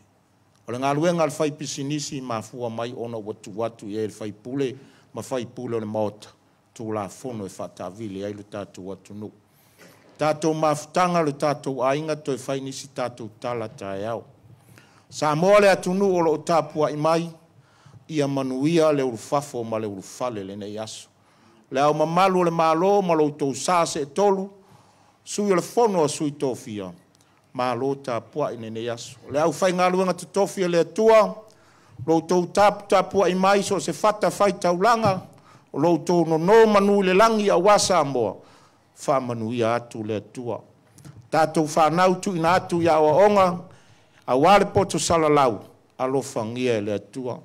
O le ngā luenga al whai pisinisi, ma fua mai ona watu e le whai pule, ma whai pule o le maota. Tūla fono e wha ta vile ai le tatu watu nu. Tātou mafutanga le tātou ainga toi whai nisi tātou tala tae au. Sa mole atunu o lo tapua i mai, ia manuia le urufafo ma le urufale le nei aso. Le au mamalu le malo, ma lo tau sase e tolu, sui le fono a sui tofia, ma lo tapua i nei aso. Le au whai ngaluenga te tofia le atua, lo tau tapua i mai so se fata whai taulanga, lo tau no manu le langi a wasa moa, wha manuia atu le atua. Tātou whanautu ina atu ia o onga, a wale poto salalau, alo whangia le atua.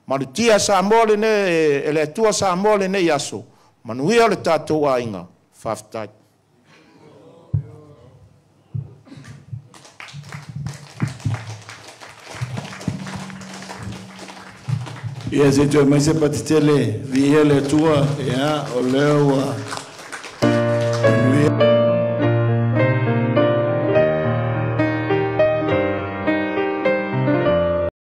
Marutia sa mole ne, le atua sa mole ne yaso. Manuia le tātou a inga, whaftai. Ia se tue mai se patitele, vi le atua, ia, o leo